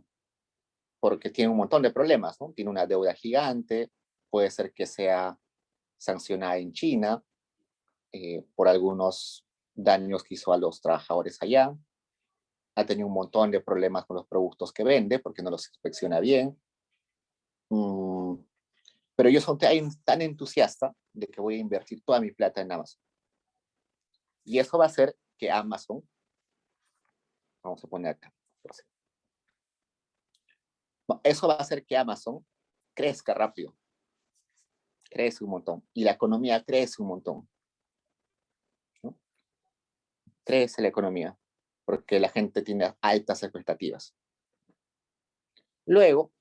porque tiene un montón de problemas, ¿no? Tiene una deuda gigante, puede ser que sea sancionada en China por algunos daños que hizo a los trabajadores allá. Ha tenido un montón de problemas con los productos que vende porque no los inspecciona bien. Pero yo soy tan entusiasta de que voy a invertir toda mi plata en Amazon. Y eso va a hacer que Amazon, vamos a poner acá, eso va a hacer que Amazon crezca rápido, crece un montón, y la economía crece un montón, ¿no? Crece la economía, porque la gente tiene altas expectativas. Luego,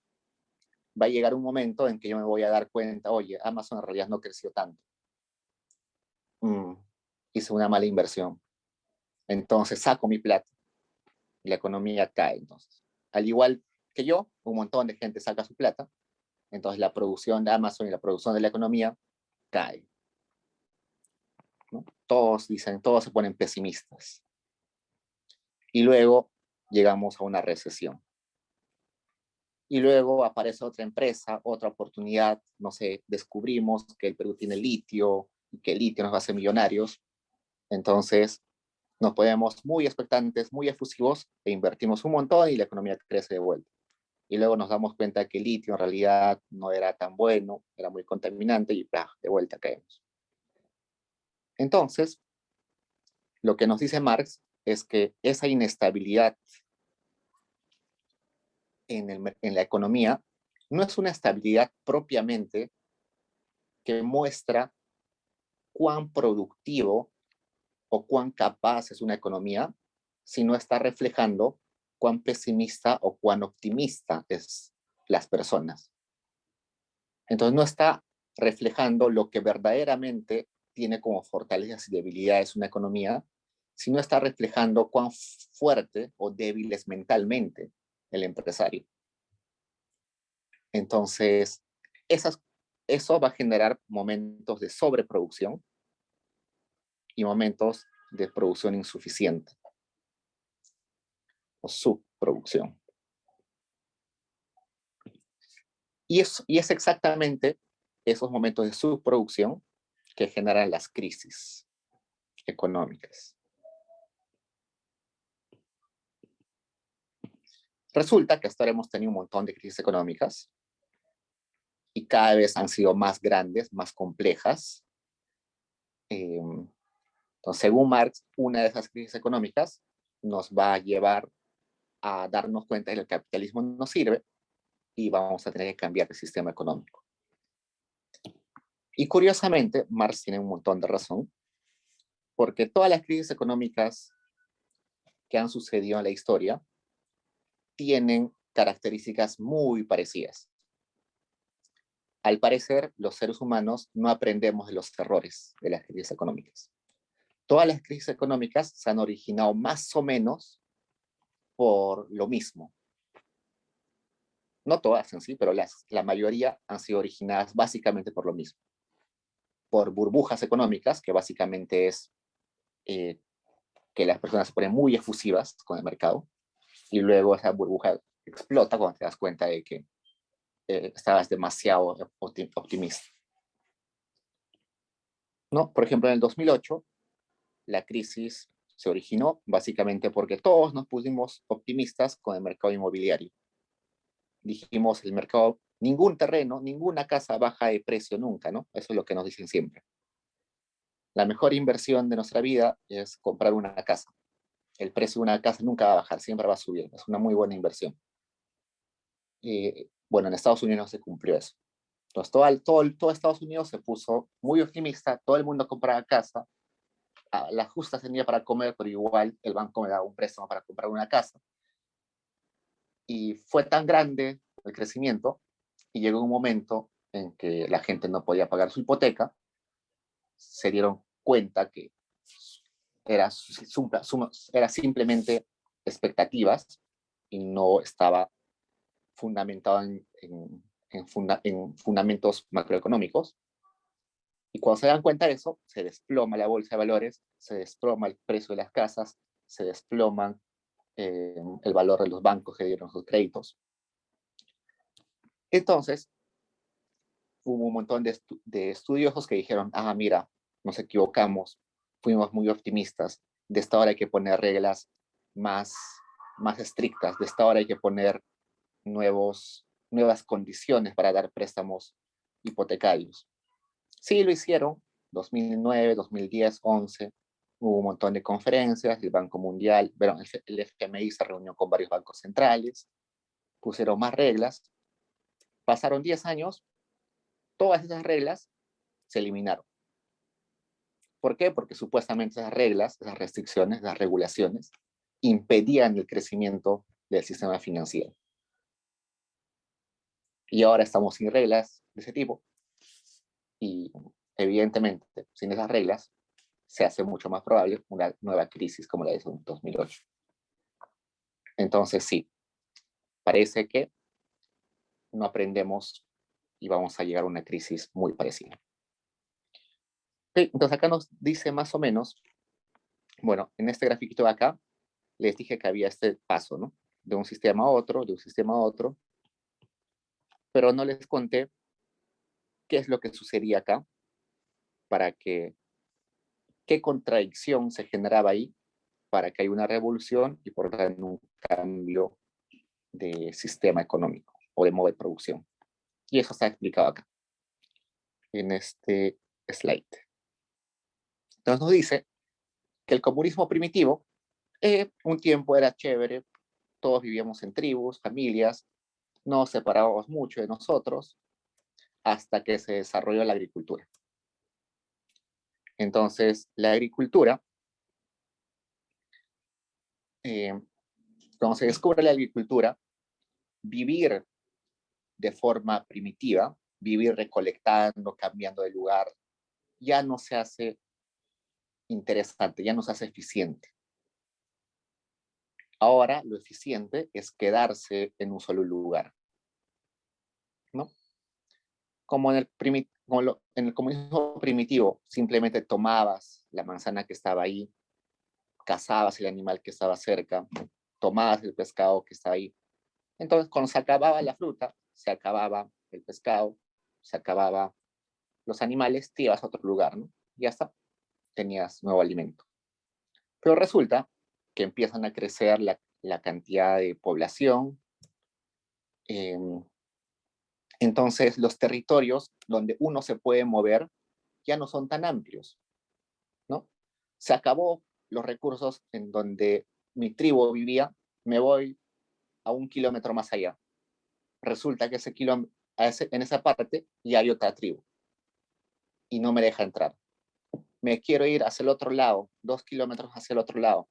va a llegar un momento en que yo me voy a dar cuenta, oye, Amazon en realidad no creció tanto. Hice una mala inversión. Entonces saco mi plata y la economía cae. Entonces, al igual que yo, un montón de gente saca su plata, entonces la producción de Amazon y la producción de la economía cae, ¿no? Todos dicen, todos se ponen pesimistas. Y luego llegamos a una recesión. Y luego aparece otra empresa, otra oportunidad, no sé, descubrimos que el Perú tiene litio y que el litio nos va a hacer millonarios. Entonces nos ponemos muy expectantes, muy efusivos e invertimos un montón y la economía crece de vuelta. Y luego nos damos cuenta que el litio en realidad no era tan bueno, era muy contaminante y ¡plá!, de vuelta caemos. Entonces, lo que nos dice Marx es que esa inestabilidad en la economía no es una estabilidad propiamente que muestra cuán productivo o cuán capaz es una economía, sino está reflejando cuán pesimista o cuán optimista es las personas. Entonces no está reflejando lo que verdaderamente tiene como fortalezas y debilidades una economía, sino está reflejando cuán fuerte o débil es mentalmente el empresario. Entonces, eso va a generar momentos de sobreproducción y momentos de producción insuficiente o subproducción. Y es exactamente esos momentos de subproducción que generan las crisis económicas. Resulta que hasta ahora hemos tenido un montón de crisis económicas y cada vez han sido más grandes, más complejas. Entonces, según Marx, una de esas crisis económicas nos va a llevar a darnos cuenta de que el capitalismo no sirve y vamos a tener que cambiar de sistema económico. Y curiosamente, Marx tiene un montón de razón, porque todas las crisis económicas que han sucedido en la historia tienen características muy parecidas. Al parecer, los seres humanos no aprendemos de los errores de las crisis económicas. Todas las crisis económicas se han originado más o menos por lo mismo. No todas en sí, pero la mayoría han sido originadas básicamente por lo mismo. por burbujas económicas, que básicamente es que las personas se ponen muy efusivas con el mercado, y luego esa burbuja explota cuando te das cuenta de que estabas demasiado optimista. ¿No? Por ejemplo, en el 2008, la crisis se originó básicamente porque todos nos pusimos optimistas con el mercado inmobiliario. Dijimos, el mercado, ningún terreno, ninguna casa baja de precio nunca, ¿no? Eso es lo que nos dicen siempre. La mejor inversión de nuestra vida es comprar una casa. El precio de una casa nunca va a bajar, siempre va a subir. Es una muy buena inversión. Bueno, en Estados Unidos no se cumplió eso. Entonces, todo Estados Unidos se puso muy optimista, todo el mundo compraba casa, a la justa tenía para comer, pero igual el banco me daba un préstamo para comprar una casa. Y fue tan grande el crecimiento, y llegó un momento en que la gente no podía pagar su hipoteca, se dieron cuenta que era simplemente expectativas y no estaba fundamentado en fundamentos macroeconómicos. Y cuando se dan cuenta de eso, se desploma la bolsa de valores, se desploma el precio de las casas, se desploman el valor de los bancos que dieron sus créditos. Entonces, hubo un montón de estudiosos que dijeron, mira, nos equivocamos, fuimos muy optimistas, de esta hora hay que poner reglas más estrictas, de esta hora hay que poner nuevas condiciones para dar préstamos hipotecarios. Sí, lo hicieron, 2009, 2010, 11, hubo un montón de conferencias, el Banco Mundial, el FMI se reunió con varios bancos centrales, pusieron más reglas, pasaron 10 años, todas esas reglas se eliminaron. ¿Por qué? Porque supuestamente esas reglas, esas restricciones, esas regulaciones, impedían el crecimiento del sistema financiero. Y ahora estamos sin reglas de ese tipo, y evidentemente, sin esas reglas, se hace mucho más probable una nueva crisis como la de 2008. Entonces, sí, parece que no aprendemos y vamos a llegar a una crisis muy parecida. Entonces, acá nos dice más o menos, bueno, en este grafiquito de acá, les dije que había este paso, ¿no? De un sistema a otro, de un sistema a otro, pero no les conté qué es lo que sucedía acá, para que, qué contradicción se generaba ahí, para que haya una revolución y por tanto un cambio de sistema económico o de modo de producción. Y eso está explicado acá, en este slide. Entonces nos dice que el comunismo primitivo, un tiempo era chévere, todos vivíamos en tribus, familias, no nos separábamos mucho de nosotros, hasta que se desarrolló la agricultura. Entonces, la agricultura, cuando se descubre la agricultura, vivir de forma primitiva, vivir recolectando, cambiando de lugar, ya no se hace interesante, ya no se hace eficiente. Ahora lo eficiente es quedarse en un solo lugar, ¿no? Como en el comunismo primitivo, simplemente tomabas la manzana que estaba ahí, cazabas el animal que estaba cerca, tomabas el pescado que estaba ahí. Entonces, cuando se acababa la fruta, se acababa el pescado, se acababa los animales, te ibas a otro lugar, ¿no? Y ya está, tenías nuevo alimento. Pero resulta que empiezan a crecer la cantidad de población. Entonces, los territorios donde uno se puede mover ya no son tan amplios, ¿no? Se acabó los recursos en donde mi tribu vivía, me voy a 1 kilómetro más allá. Resulta que en esa parte ya hay otra tribu y no me deja entrar. Me quiero ir hacia el otro lado, 2 kilómetros hacia el otro lado.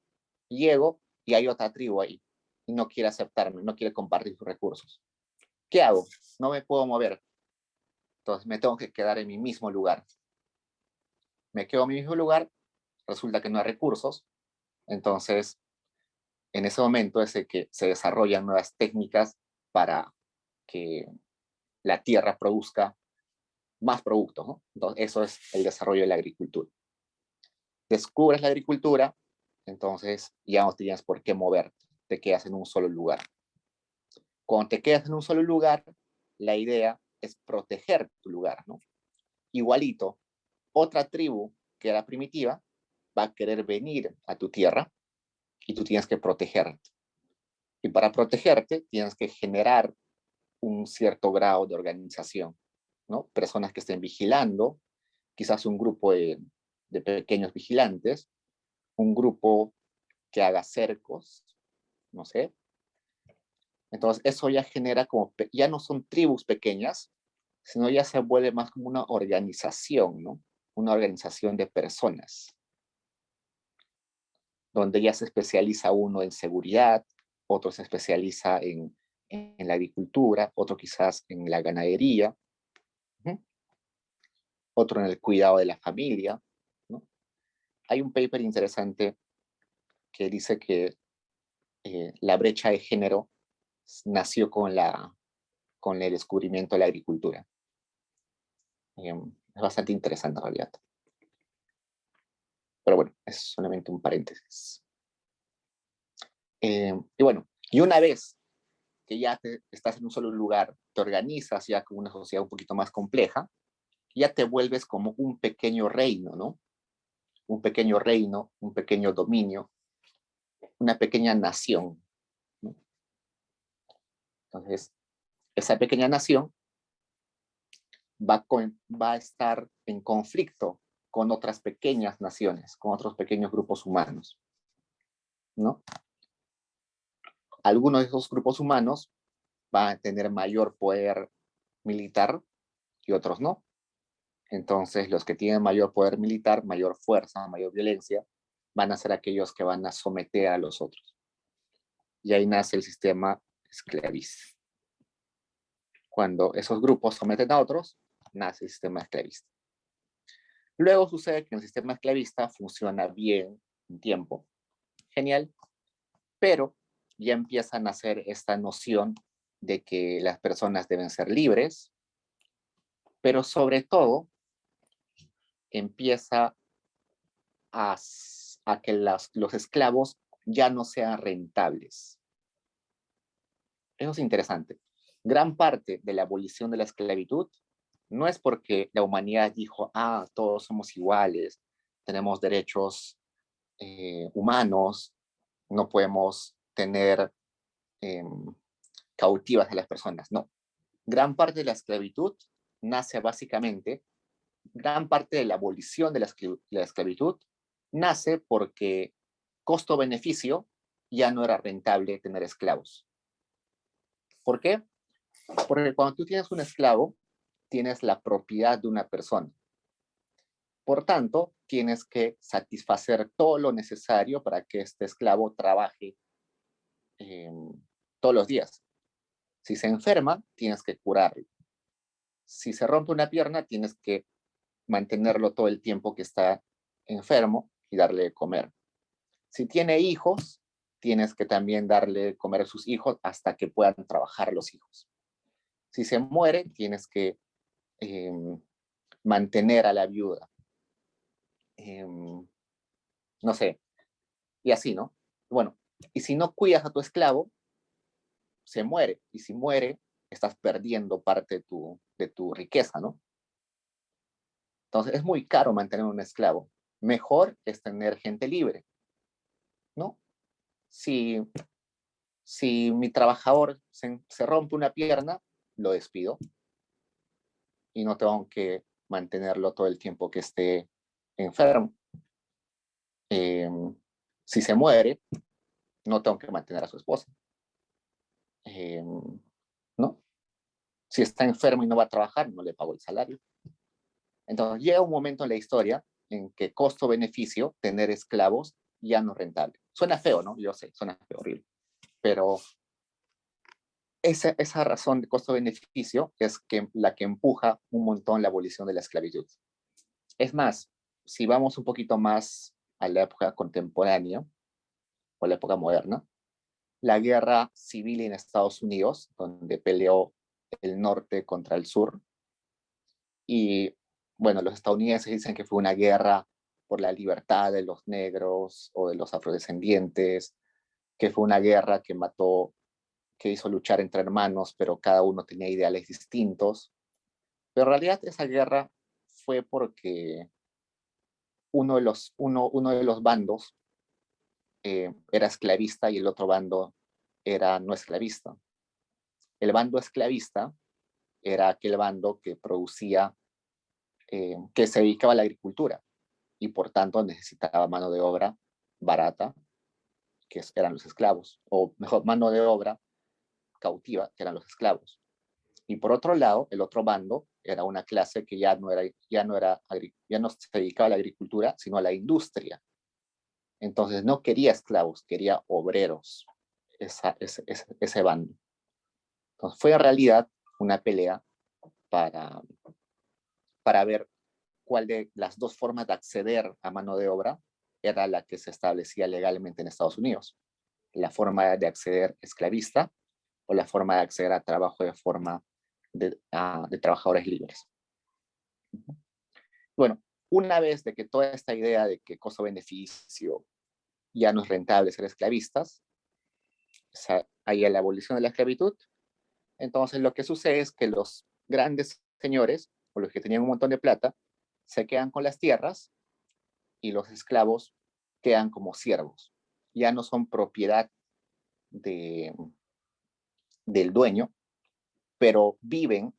Llego y hay otra tribu ahí y no quiere aceptarme, no quiere compartir sus recursos. ¿Qué hago? No me puedo mover. Entonces me tengo que quedar en mi mismo lugar. Me quedo en mi mismo lugar, resulta que no hay recursos. Entonces, en ese momento es el que se desarrollan nuevas técnicas para que la tierra produzca más productos, ¿no? Entonces, eso es el desarrollo de la agricultura. Descubres la agricultura, entonces ya no tienes por qué moverte, te quedas en un solo lugar. Cuando te quedas en un solo lugar, la idea es proteger tu lugar, ¿no? Igualito, otra tribu que era primitiva va a querer venir a tu tierra y tú tienes que protegerte. Y para protegerte tienes que generar un cierto grado de organización, ¿no? Personas que estén vigilando, quizás un grupo de pequeños vigilantes, un grupo que haga cercos, no sé. Entonces eso ya genera como, ya no son tribus pequeñas, sino ya se vuelve más como una organización, ¿no? Una organización de personas, donde ya se especializa uno en seguridad, otro se especializa en la agricultura, otro quizás en la ganadería, ¿sí? Otro en el cuidado de la familia, ¿no? Hay un paper interesante que dice que la brecha de género nació con el descubrimiento de la agricultura. Es bastante interesante en realidad. Pero bueno, es solamente un paréntesis. Y bueno, y una vez que ya estás en un solo lugar, te organizas ya con una sociedad un poquito más compleja, ya te vuelves como un pequeño reino, ¿no? Un pequeño reino, un pequeño dominio, una pequeña nación, ¿no? Entonces, esa pequeña nación va a estar en conflicto con otras pequeñas naciones, con otros pequeños grupos humanos, ¿no? Algunos de esos grupos humanos van a tener mayor poder militar y otros no. Entonces, los que tienen mayor poder militar, mayor fuerza, mayor violencia, van a ser aquellos que van a someter a los otros. Y ahí nace el sistema esclavista. Cuando esos grupos someten a otros, nace el sistema esclavista. Luego sucede que el sistema esclavista funciona bien un tiempo, genial, pero ya empieza a nacer esta noción de que las personas deben ser libres, pero sobre todo empieza a que los esclavos ya no sean rentables. Eso es interesante. Gran parte de la abolición de la esclavitud no es porque la humanidad dijo, todos somos iguales, tenemos derechos humanos, no podemos tener eh, cautivas a las personas. No. Gran parte de la esclavitud nace básicamente, gran parte de la abolición de la esclavitud nace porque costo-beneficio ya no era rentable tener esclavos. ¿Por qué? Porque cuando tú tienes un esclavo, tienes la propiedad de una persona. Por tanto, tienes que satisfacer todo lo necesario para que este esclavo trabaje todos los días. Si se enferma, tienes que curarlo. Si se rompe una pierna, tienes que mantenerlo todo el tiempo que está enfermo y darle de comer. Si tiene hijos, tienes que también darle de comer a sus hijos hasta que puedan trabajar los hijos. Si se muere, tienes que eh, mantener a la viuda. No sé, y así, ¿no? Bueno, y si no cuidas a tu esclavo, se muere, y si muere, estás perdiendo parte de tu riqueza, ¿no? Entonces es muy caro mantener un esclavo. Mejor es tener gente libre, ¿no? Si, si mi trabajador se rompe una pierna, lo despido y no tengo que mantenerlo todo el tiempo que esté enfermo. Eh, si se muere, no tengo que mantener a su esposa. ¿No? Si está enfermo y no va a trabajar, no le pago el salario. Entonces llega un momento en la historia en que costo-beneficio, tener esclavos, ya no es rentable. Suena feo, ¿no? Yo sé, suena feo, horrible. Pero esa razón de costo-beneficio es la que empuja un montón la abolición de la esclavitud. Es más, si vamos un poquito más a la época contemporánea o la época moderna, la guerra civil en Estados Unidos, donde peleó el norte contra el sur, Y bueno, los estadounidenses dicen que fue una guerra por la libertad de los negros o de los afrodescendientes, que fue una guerra que mató, que hizo luchar entre hermanos, pero cada uno tenía ideales distintos. Pero en realidad esa guerra fue porque uno de los bandos era esclavista y el otro bando era no esclavista. El bando esclavista era aquel bando que producía, que se dedicaba a la agricultura y por tanto necesitaba mano de obra barata, que eran los esclavos, o mejor, mano de obra cautiva, que eran los esclavos. Y por otro lado, el otro bando era una clase que ya no se dedicaba a la agricultura, sino a la industria. Entonces no quería esclavos, quería obreros, ese bando. Entonces fue en realidad una pelea para, para ver cuál de las dos formas de acceder a mano de obra era la que se establecía legalmente en Estados Unidos. La forma de acceder esclavista o la forma de acceder a trabajo de forma de trabajadores libres. Bueno, una vez de que toda esta idea de que costo-beneficio ya no es rentable ser esclavistas, hay la abolición de la esclavitud, entonces lo que sucede es que los grandes señores, o los que tenían un montón de plata, se quedan con las tierras y los esclavos quedan como siervos. Ya no son propiedad de, del dueño, pero viven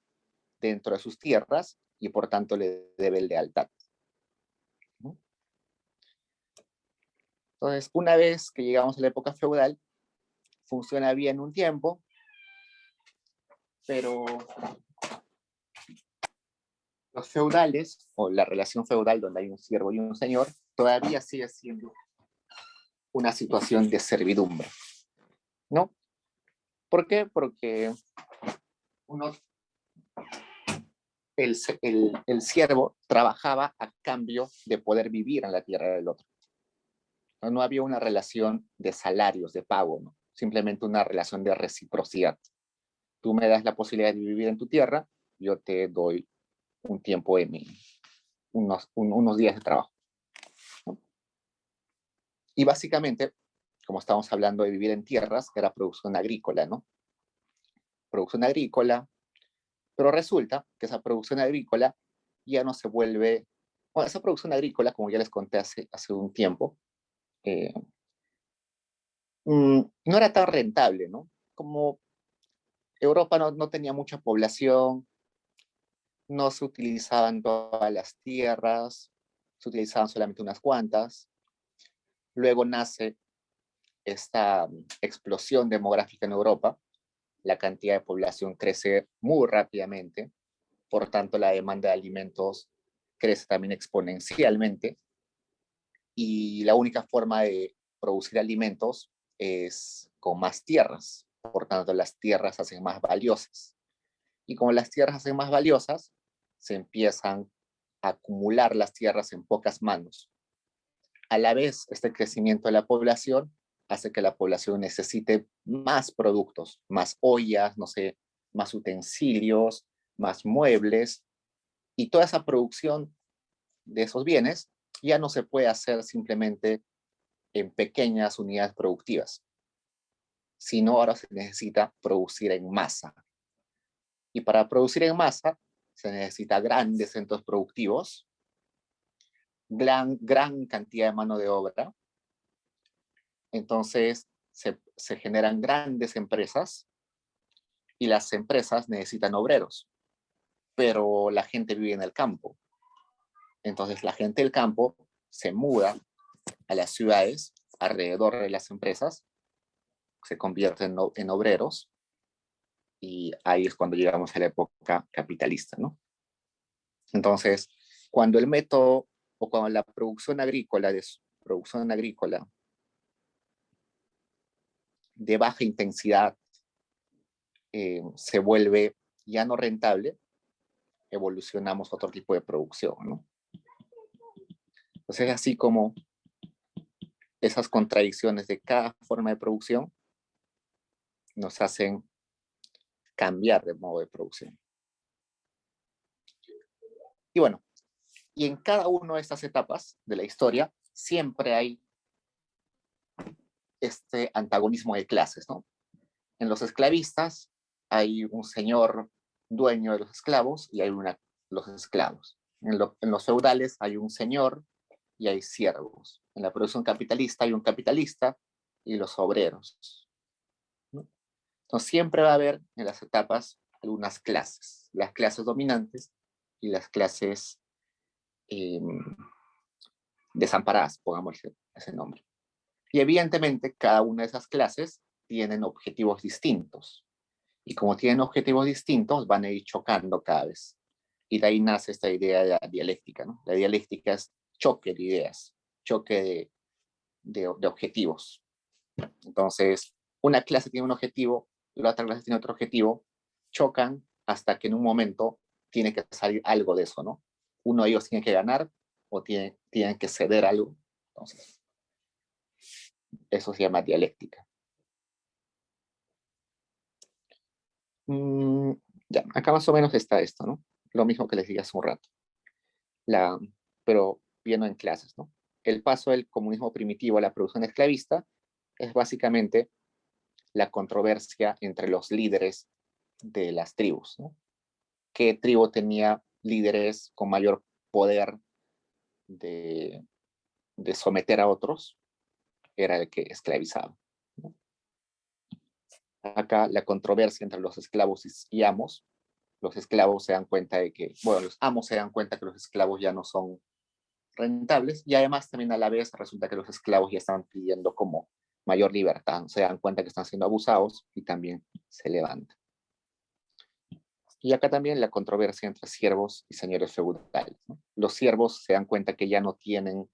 dentro de sus tierras y por tanto le deben lealtad. Entonces, una vez que llegamos a la época feudal, funciona bien un tiempo, pero los feudales, o la relación feudal donde hay un siervo y un señor, todavía sigue siendo una situación de servidumbre, ¿no? ¿Por qué? Porque uno, el siervo trabajaba a cambio de poder vivir en la tierra del otro. No había una relación de salarios, de pago, ¿no? Simplemente una relación de reciprocidad. Tú me das la posibilidad de vivir en tu tierra, yo te doy un tiempo de unos días de trabajo, ¿no? Y básicamente, como estamos hablando de vivir en tierras, era producción agrícola, ¿no? Producción agrícola, pero resulta que esa producción agrícola ya no se vuelve, bueno, esa producción agrícola, como ya les conté hace un tiempo, eh, no era tan rentable, ¿no? Como Europa no tenía mucha población, no se utilizaban todas las tierras, se utilizaban solamente unas cuantas. Luego nace esta explosión demográfica en Europa, la cantidad de población crece muy rápidamente, por tanto la demanda de alimentos crece también exponencialmente y la única forma de producir alimentos es con más tierras, por tanto las tierras se hacen más valiosas. Y como las tierras se hacen más valiosas, se empiezan a acumular las tierras en pocas manos. A la vez, este crecimiento de la población hace que la población necesite más productos, más ollas, no sé, más utensilios, más muebles, y toda esa producción de esos bienes ya no se puede hacer simplemente en pequeñas unidades productivas, sino ahora se necesita producir en masa. Y para producir en masa se necesita grandes centros productivos, gran cantidad de mano de obra. Entonces se generan grandes empresas y las empresas necesitan obreros, pero la gente vive en el campo. Entonces la gente del campo se muda a las ciudades alrededor de las empresas, se convierten en obreros y ahí es cuando llegamos a la época capitalista, ¿no? Entonces, cuando el método o cuando la producción agrícola de baja intensidad se vuelve ya no rentable, evolucionamos a otro tipo de producción, ¿no? Entonces, así como esas contradicciones de cada forma de producción nos hacen cambiar de modo de producción. Y bueno, y en cada una de estas etapas de la historia siempre hay este antagonismo de clases, ¿no? En los esclavistas hay un señor dueño de los esclavos y hay los esclavos. En los feudales hay un señor y hay siervos. En la producción capitalista hay un capitalista y los obreros, ¿no? Entonces siempre va a haber en las etapas algunas clases, las clases dominantes y las clases eh, desamparadas, pongamos ese nombre. Y evidentemente cada una de esas clases tienen objetivos distintos. Y como tienen objetivos distintos, van a ir chocando cada vez. Y de ahí nace esta idea de la dialéctica, ¿no? La dialéctica es choque de ideas, choque de objetivos. Entonces, una clase tiene un objetivo, la otra clase tiene otro objetivo, chocan hasta que en un momento tiene que salir algo de eso, ¿no? Uno de ellos tiene que ganar o tienen que ceder algo. Entonces, eso se llama dialéctica. Mm, ya, acá más o menos está esto, ¿no? Lo mismo que les dije hace un rato. La, pero viendo en clases, ¿no? El paso del comunismo primitivo a la producción esclavista es básicamente la controversia entre los líderes de las tribus, ¿no? ¿Qué tribu tenía líderes con mayor poder de, de someter a otros? Era el que esclavizaba, ¿no? Acá la controversia entre los esclavos y amos, los esclavos se dan cuenta de que, bueno, los amos se dan cuenta que los esclavos ya no son rentables y además también a la vez resulta que los esclavos ya están pidiendo como mayor libertad, se dan cuenta que están siendo abusados y también se levantan. Y acá también la controversia entre siervos y señores feudales, ¿no? Los siervos se dan cuenta que ya no tienen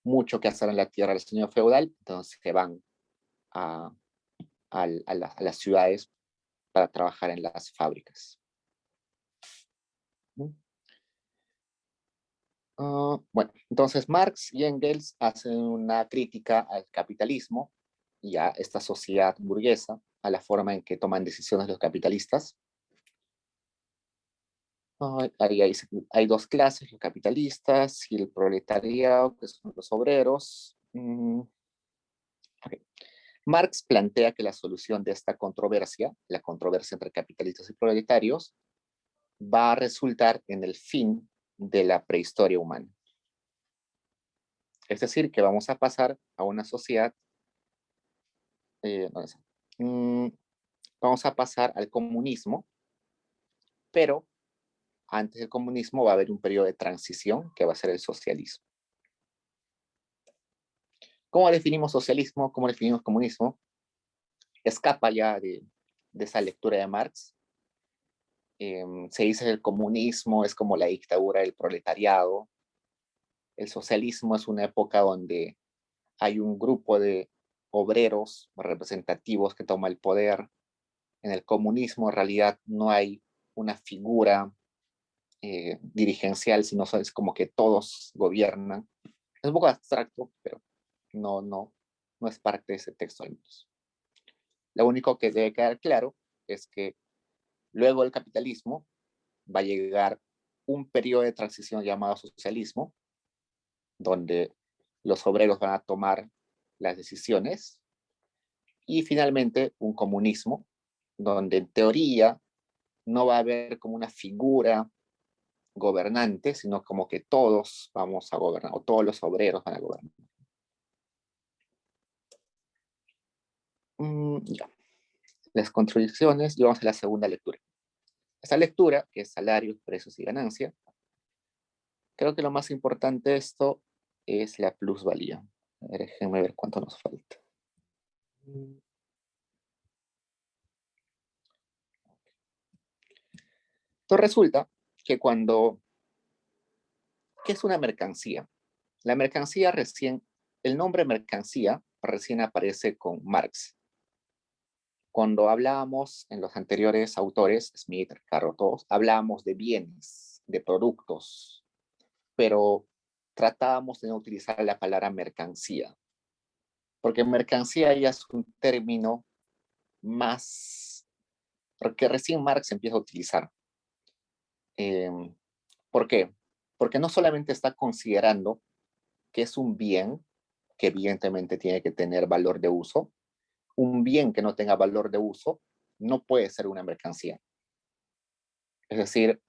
mucho que hacer en la tierra del señor feudal, entonces se van a, a las ciudades para trabajar en las fábricas. Bueno, entonces Marx y Engels hacen una crítica al capitalismo y a esta sociedad burguesa, a la forma en que toman decisiones los capitalistas. Hay dos clases, los capitalistas y el proletariado, que son los obreros. Okay. Marx plantea que la solución de esta controversia, la controversia entre capitalistas y proletarios, va a resultar en el fin de la prehistoria humana. Es decir, que vamos a pasar a una sociedad, ¿dónde está? Vamos a pasar al comunismo, pero antes del comunismo va a haber un periodo de transición que va a ser el socialismo. ¿Cómo definimos socialismo? ¿Cómo definimos comunismo? Escapa ya de esa lectura de Marx. Se dice que el comunismo es como la dictadura del proletariado. El socialismo es una época donde hay un grupo de obreros representativos que toma el poder. En el comunismo en realidad no hay una figura dirigencial, sino es como que todos gobiernan. Es un poco abstracto, pero no es parte de ese texto al menos. Lo único que debe quedar claro es que luego del capitalismo va a llegar un periodo de transición llamado socialismo, donde los obreros van a tomar las decisiones, y finalmente un comunismo, donde en teoría no va a haber como una figura gobernante, sino como que todos vamos a gobernar, o todos los obreros van a gobernar. Ya. Las contribuciones, y vamos a la segunda lectura. Esta lectura, que es salarios, precios y ganancia, creo que lo más importante de esto es la plusvalía. A ver, déjenme ver cuánto nos falta. Entonces resulta que ¿qué es una mercancía? La mercancía el nombre mercancía recién aparece con Marx. Cuando hablábamos en los anteriores autores, Smith, Ricardo, todos, hablábamos de bienes, de productos, pero tratábamos de no utilizar la palabra mercancía, porque mercancía ya es un término más, porque recién Marx empieza a utilizar. ¿Por qué? Porque no solamente está considerando que es un bien que evidentemente tiene que tener valor de uso, un bien que no tenga valor de uso no puede ser una mercancía. Es decir,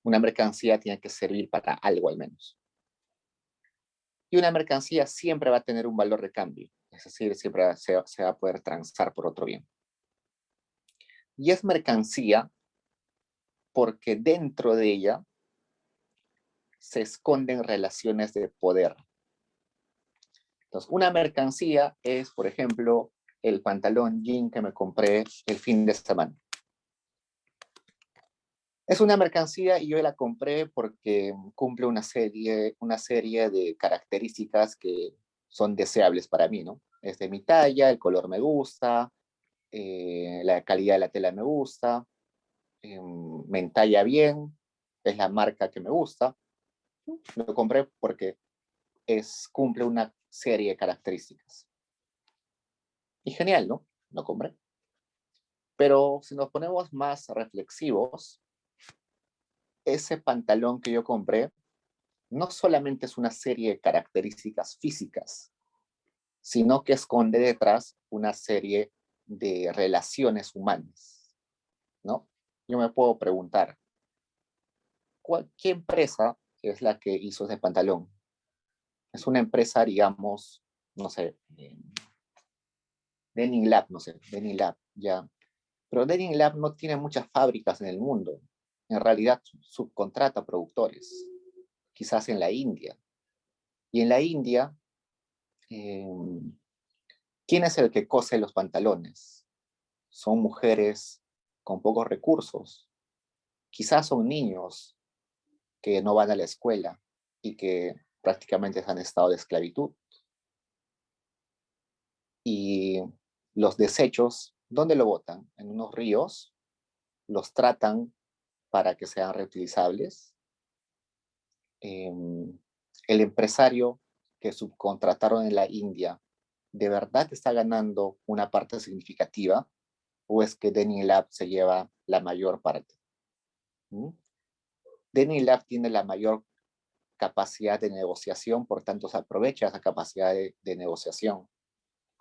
una mercancía tiene que servir para algo al menos. Y una mercancía siempre va a tener un valor de cambio, es decir, siempre se va a poder transar por otro bien. Y es mercancía porque dentro de ella se esconden relaciones de poder. Entonces, una mercancía es, por ejemplo, el pantalón jean que me compré el fin de semana. Es una mercancía y yo la compré porque cumple una serie de características que son deseables para mí, ¿no? Es de mi talla, el color me gusta, la calidad de la tela me gusta, me entalla bien, es la marca que me gusta. Lo compré porque cumple una serie de características. Y genial, ¿no? Lo compré. Pero si nos ponemos más reflexivos, ese pantalón que yo compré no solamente es una serie de características físicas, sino que esconde detrás una serie de relaciones humanas, ¿no? Yo me puedo preguntar, ¿qué empresa es la que hizo ese pantalón? Es una empresa, digamos, no sé, Denim Lab, no sé, Denim Lab, ya. Pero Denim Lab no tiene muchas fábricas en el mundo. En realidad subcontrata productores, quizás en la India. Y en la India, eh, ¿quién es el que cose los pantalones? Son mujeres con pocos recursos. Quizás son niños que no van a la escuela y que prácticamente están en estado de esclavitud. Y los desechos, ¿dónde lo botan? En unos ríos, los tratan para que sean reutilizables. El empresario que subcontrataron en la India, ¿de verdad está ganando una parte significativa o es que Denim Lab se lleva la mayor parte? ¿Mm? Denim Lab tiene la mayor capacidad de negociación, por tanto se aprovecha esa capacidad de negociación.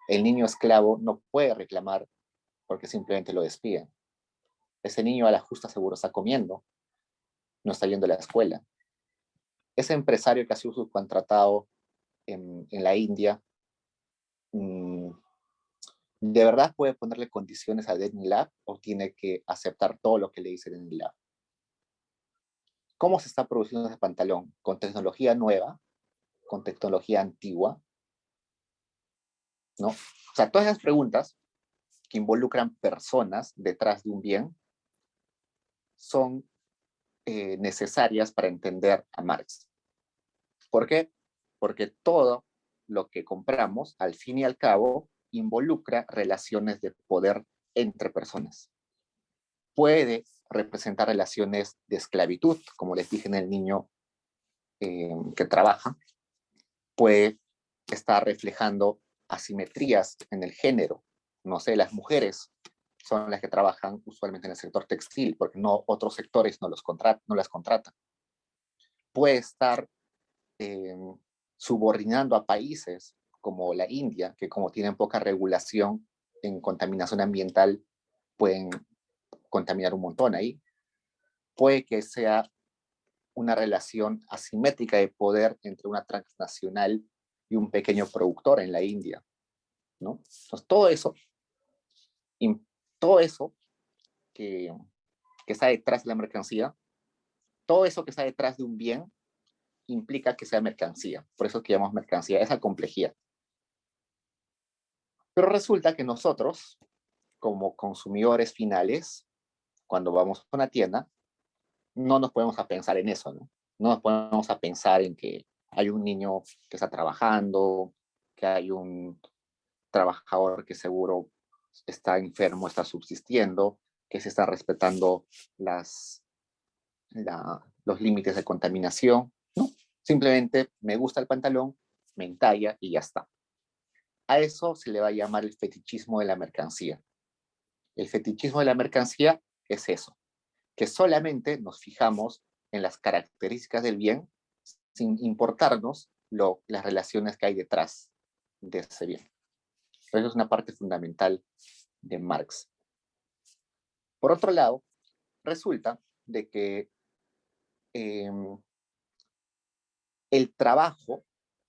El niño esclavo no puede reclamar porque simplemente lo despiden. Ese niño a la justa seguro está comiendo, no está yendo a la escuela. Ese empresario que ha sido subcontratado en la India, ¿de verdad puede ponerle condiciones a Denim Lab o tiene que aceptar todo lo que le dice Denim Lab? ¿Cómo se está produciendo ese pantalón? ¿Con tecnología nueva? ¿Con tecnología antigua? ¿No? O sea, todas esas preguntas que involucran personas detrás de un bien son necesarias para entender a Marx. ¿Por qué? Porque todo lo que compramos, al fin y al cabo, involucra relaciones de poder entre personas. Puede representar relaciones de esclavitud, como les dije en el niño que trabaja, puede estar reflejando asimetrías en el género. No sé, las mujeres son las que trabajan usualmente en el sector textil, porque no otros sectores no las contratan. Puede estar eh, subordinando a países como la India, que como tienen poca regulación en contaminación ambiental, pueden contaminar un montón ahí. Puede que sea una relación asimétrica de poder entre una transnacional y un pequeño productor en la India, ¿no? Entonces, todo eso que, que está detrás de la mercancía, todo eso que está detrás de un bien, implica que sea mercancía. Por eso es que llamamos mercancía, esa complejidad. Pero resulta que nosotros, como consumidores finales, cuando vamos a una tienda, no nos ponemos a pensar en eso, ¿no? No nos ponemos a pensar en que hay un niño que está trabajando, que hay un trabajador que seguro está enfermo, está subsistiendo, que se están respetando los límites de contaminación. No, simplemente me gusta el pantalón, me entalla y ya está. A eso se le va a llamar el fetichismo de la mercancía. El fetichismo de la mercancía es eso, que solamente nos fijamos en las características del bien sin importarnos las relaciones que hay detrás de ese bien. Eso es una parte fundamental de Marx. Por otro lado, resulta de que el trabajo,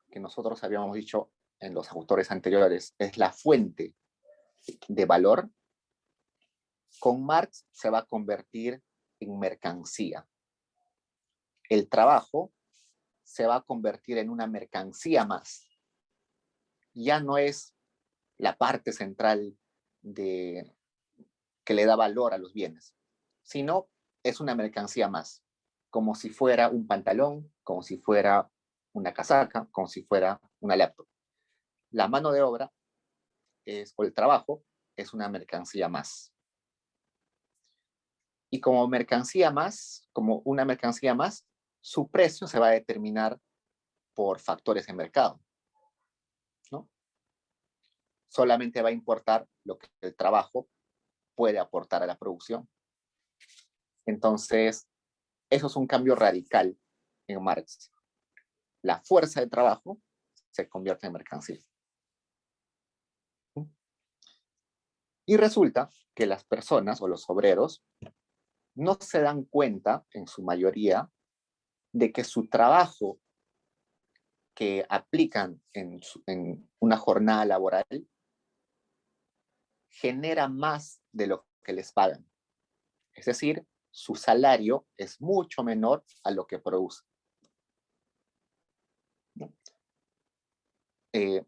que nosotros habíamos dicho en los autores anteriores, es la fuente de valor, con Marx se va a convertir en mercancía. El trabajo se va a convertir en una mercancía más. Ya no es la parte central que le da valor a los bienes, sino es una mercancía más, como si fuera un pantalón, como si fuera una casaca, como si fuera una laptop. La mano de obra o el trabajo es una mercancía más. Y como mercancía más, como una mercancía más, su precio se va a determinar por factores de mercado, ¿no? Solamente va a importar lo que el trabajo puede aportar a la producción. Entonces, eso es un cambio radical en Marx. La fuerza de trabajo se convierte en mercancía. Y resulta que las personas o los obreros no se dan cuenta, en su mayoría, de que su trabajo que aplican en una jornada laboral genera más de lo que les pagan. Es decir, su salario es mucho menor a lo que produce.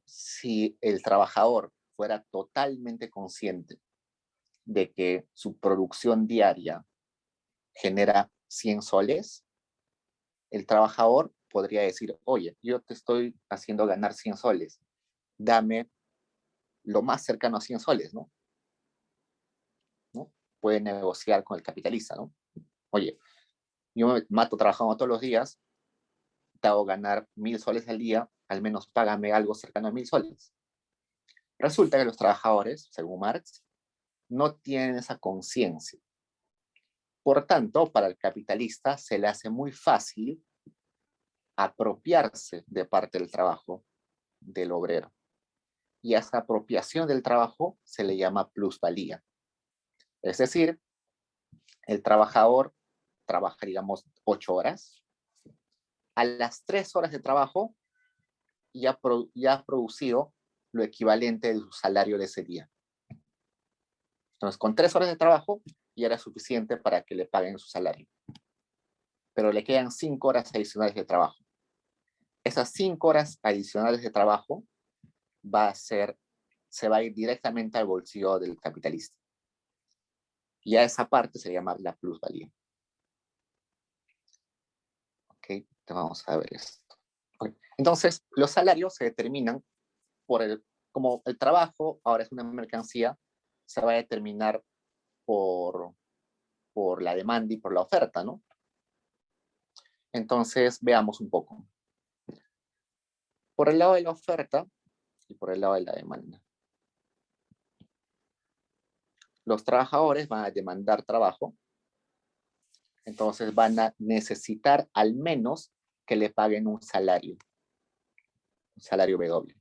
Si el trabajador fuera totalmente consciente de que su producción diaria genera 100 soles, el trabajador podría decir, oye, yo te estoy haciendo ganar 100 soles, dame lo más cercano a 100 soles, ¿no? Puede negociar con el capitalista, ¿no? Oye, yo me mato trabajando todos los días, te hago ganar 1000 soles al día, al menos págame algo cercano a 1000 soles. Resulta que los trabajadores, según Marx, no tienen esa conciencia. Por tanto, para el capitalista se le hace muy fácil apropiarse de parte del trabajo del obrero. Y a esa apropiación del trabajo se le llama plusvalía. Es decir, el trabajador trabaja, digamos, 8 horas. A las 3 horas de trabajo ya ha producido lo equivalente de su salario de ese día. Entonces, con 3 horas de trabajo ya era suficiente para que le paguen su salario. Pero le quedan 5 horas adicionales de trabajo. Esas 5 horas adicionales de trabajo se va a ir directamente al bolsillo del capitalista. Y a esa parte se llama la plusvalía. Ok, entonces vamos a ver esto. Okay. Entonces, los salarios se determinan como el trabajo ahora es una mercancía, se va a determinar por la demanda y por la oferta, ¿no? Entonces, veamos un poco. Por el lado de la oferta y por el lado de la demanda. Los trabajadores van a demandar trabajo, entonces van a necesitar al menos que le paguen un salario W.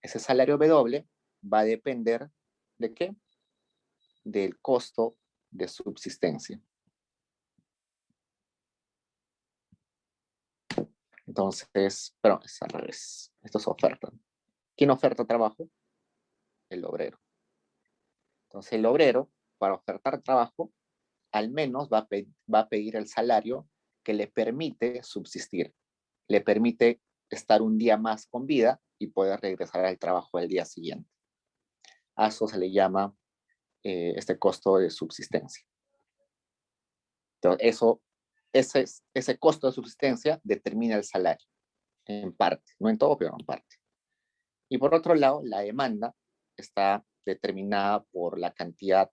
Ese salario W va a depender ¿de qué? Del costo de subsistencia. Entonces, pero es al revés. Esto es oferta. ¿Quién oferta trabajo? El obrero. Entonces, el obrero, para ofertar trabajo, al menos va a pedir el salario que le permite subsistir, le permite estar un día más con vida y poder regresar al trabajo el día siguiente. A eso se le llama este costo de subsistencia. Entonces, ese costo de subsistencia determina el salario, en parte, no en todo, pero en parte. Y por otro lado, la demanda está determinada por la cantidad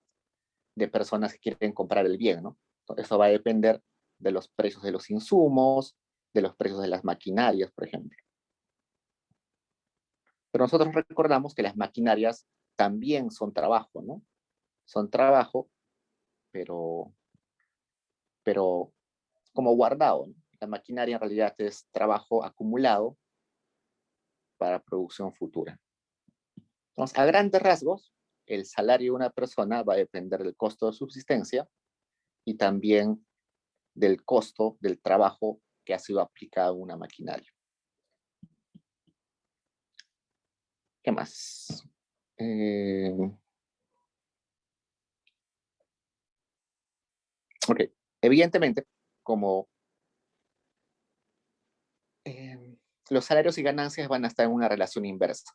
de personas que quieren comprar el bien, ¿no? Eso va a depender de los precios de los insumos, de los precios de las maquinarias, por ejemplo. Pero nosotros recordamos que las maquinarias también son trabajo, ¿no? Son trabajo, pero como guardado, ¿no? La maquinaria en realidad es trabajo acumulado para producción futura. Entonces, a grandes rasgos, el salario de una persona va a depender del costo de subsistencia y también del costo del trabajo que ha sido aplicado en una maquinaria. ¿Qué más? Ok, evidentemente, como los salarios y ganancias van a estar en una relación inversa.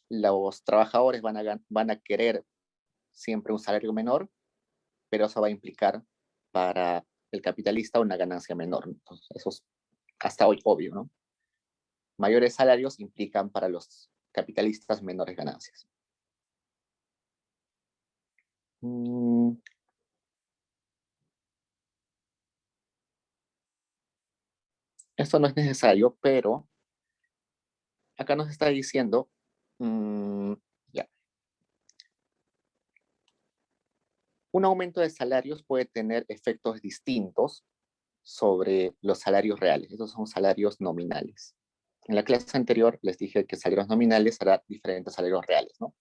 Los trabajadores van a querer siempre un salario menor, pero eso va a implicar para el capitalista una ganancia menor. Entonces, eso es hasta hoy obvio, ¿no? Mayores salarios implican para los capitalistas menores ganancias. Esto no es necesario, pero acá nos está diciendo, ya, un aumento de salarios puede tener efectos distintos sobre los salarios reales. Estos son salarios nominales. En la clase anterior les dije que salarios nominales serán diferentes a salarios reales, ¿no?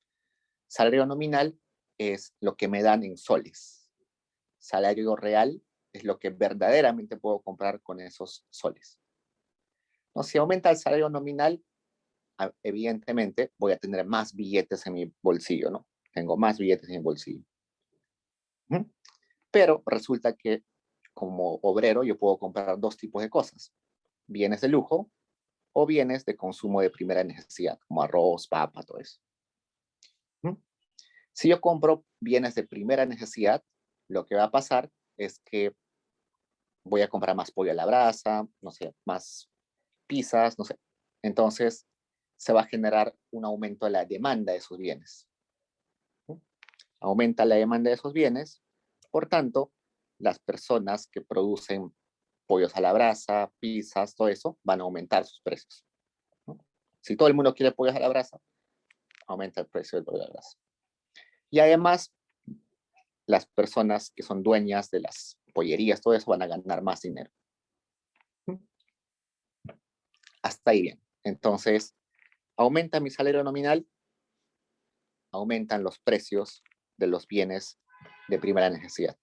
Salario nominal es lo que me dan en soles. Salario real es lo que verdaderamente puedo comprar con esos soles. ¿No? Si aumenta el salario nominal, evidentemente voy a tener más billetes en mi bolsillo, ¿no? Tengo más billetes en mi bolsillo. Pero resulta que como obrero yo puedo comprar dos tipos de cosas: bienes de lujo o bienes de consumo de primera necesidad, como arroz, papa, todo eso. Si yo compro bienes de primera necesidad, lo que va a pasar es que voy a comprar más pollo a la brasa, no sé, más pizzas, no sé. Entonces se va a generar un aumento de la demanda de esos bienes. Aumenta la demanda de esos bienes, por tanto, las personas que producen pollos a la brasa, pizzas, todo eso, van a aumentar sus precios. Si todo el mundo quiere pollos a la brasa, aumenta el precio del pollo a la brasa. Y además, las personas que son dueñas de las pollerías, todo eso, van a ganar más dinero. Hasta ahí bien. Entonces, aumenta mi salario nominal, aumentan los precios de los bienes de primera necesidad.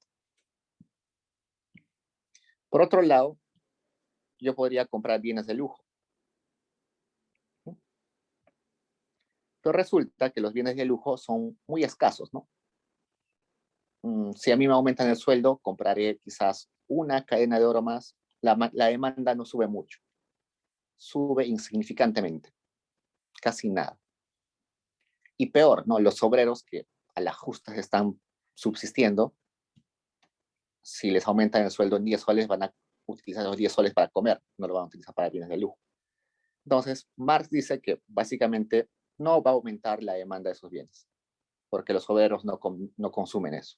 Por otro lado, yo podría comprar bienes de lujo. Pero resulta que los bienes de lujo son muy escasos, ¿no? Si a mí me aumentan el sueldo, compraré quizás una cadena de oro más. La demanda no sube mucho. Sube insignificantemente. Casi nada. Y peor, ¿no? Los obreros que a las justas están subsistiendo, si les aumentan el sueldo en 10 soles, van a utilizar los 10 soles para comer, no lo van a utilizar para bienes de lujo. Entonces, Marx dice que básicamente no va a aumentar la demanda de esos bienes, porque los obreros no consumen eso.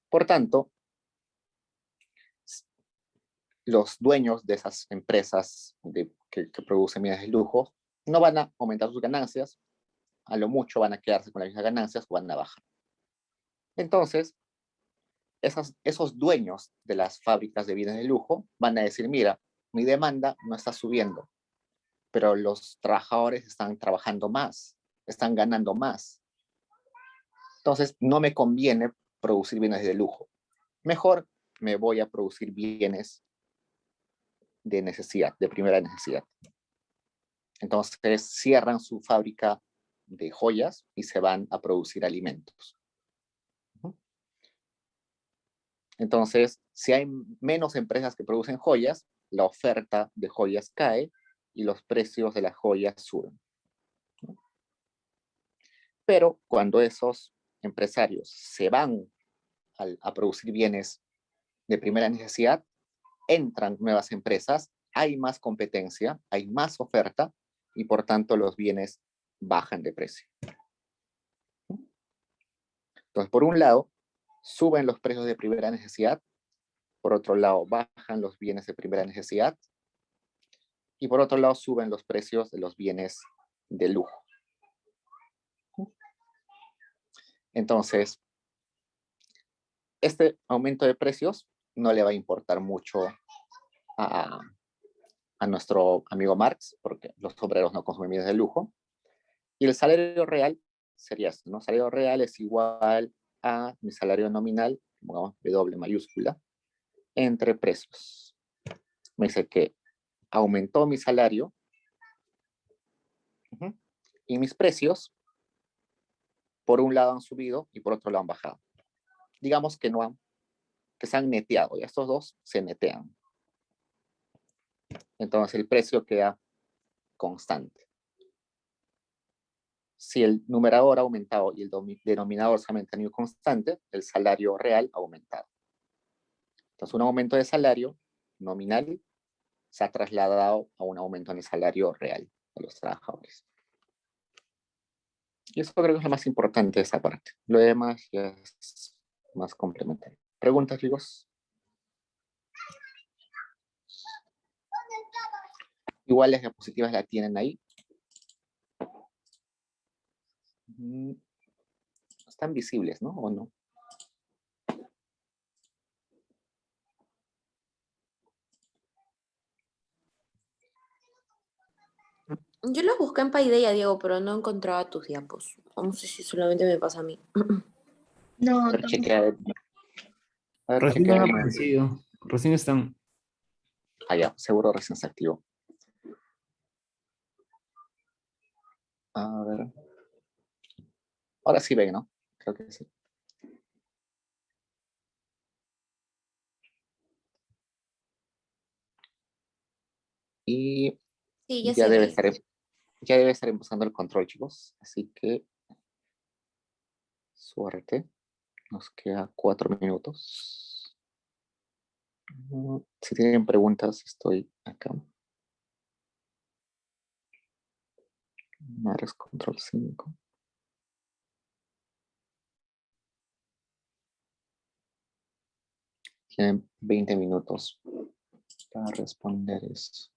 Por tanto, los dueños de esas empresas que producen bienes de lujo no van a aumentar sus ganancias, a lo mucho van a quedarse con las mismas ganancias o van a bajar. Entonces, esos dueños de las fábricas de bienes de lujo van a decir, mira, mi demanda no está subiendo, pero los trabajadores están trabajando más, están ganando más. Entonces, no me conviene producir bienes de lujo. Mejor me voy a producir bienes de necesidad, de primera necesidad. Entonces, cierran su fábrica de joyas y se van a producir alimentos. Entonces, si hay menos empresas que producen joyas, la oferta de joyas cae y los precios de las joyas suben. Pero cuando esos empresarios se van a producir bienes de primera necesidad, entran nuevas empresas, hay más competencia, hay más oferta y por tanto los bienes bajan de precio. Entonces, por un lado, suben los precios de primera necesidad, por otro lado, bajan los bienes de primera necesidad y por otro lado, suben los precios de los bienes de lujo. Entonces, este aumento de precios no le va a importar mucho a, a nuestro amigo Marx, porque los obreros no consumen bienes de lujo. Y el salario real sería esto, ¿no? Salario real es igual a mi salario nominal, pongamos W mayúscula, entre precios. Me dice que aumentó mi salario y mis precios, por un lado han subido y por otro lado han bajado. Digamos que que se han neteado, y estos dos se netean. Entonces el precio queda constante. Si el numerador ha aumentado y el denominador se ha mantenido constante, el salario real ha aumentado. Entonces un aumento de salario nominal se ha trasladado a un aumento en el salario real de los trabajadores. Y eso creo que es lo más importante de esa parte. Lo demás ya es más complementario. ¿Preguntas, chicos? Igual las diapositivas la tienen ahí. Están visibles, ¿no? ¿O no? Yo las busqué en Paideia, Diego, pero no encontraba tus diapos. No sé si solamente me pasa a mí. No, A ver, chequea. A ver, Recién han chequea. aparecido. Recién están. Ah, ya, seguro recién se activó. A ver. Ahora sí ven, ¿no? Creo que sí. Y Sí, ya ya se debe ve. estar, ya debe estar empezando el control, chicos. Así que suerte. Nos queda 4 minutos. Si tienen preguntas, estoy acá. Mares control 5. Tienen 20 minutos para responder eso.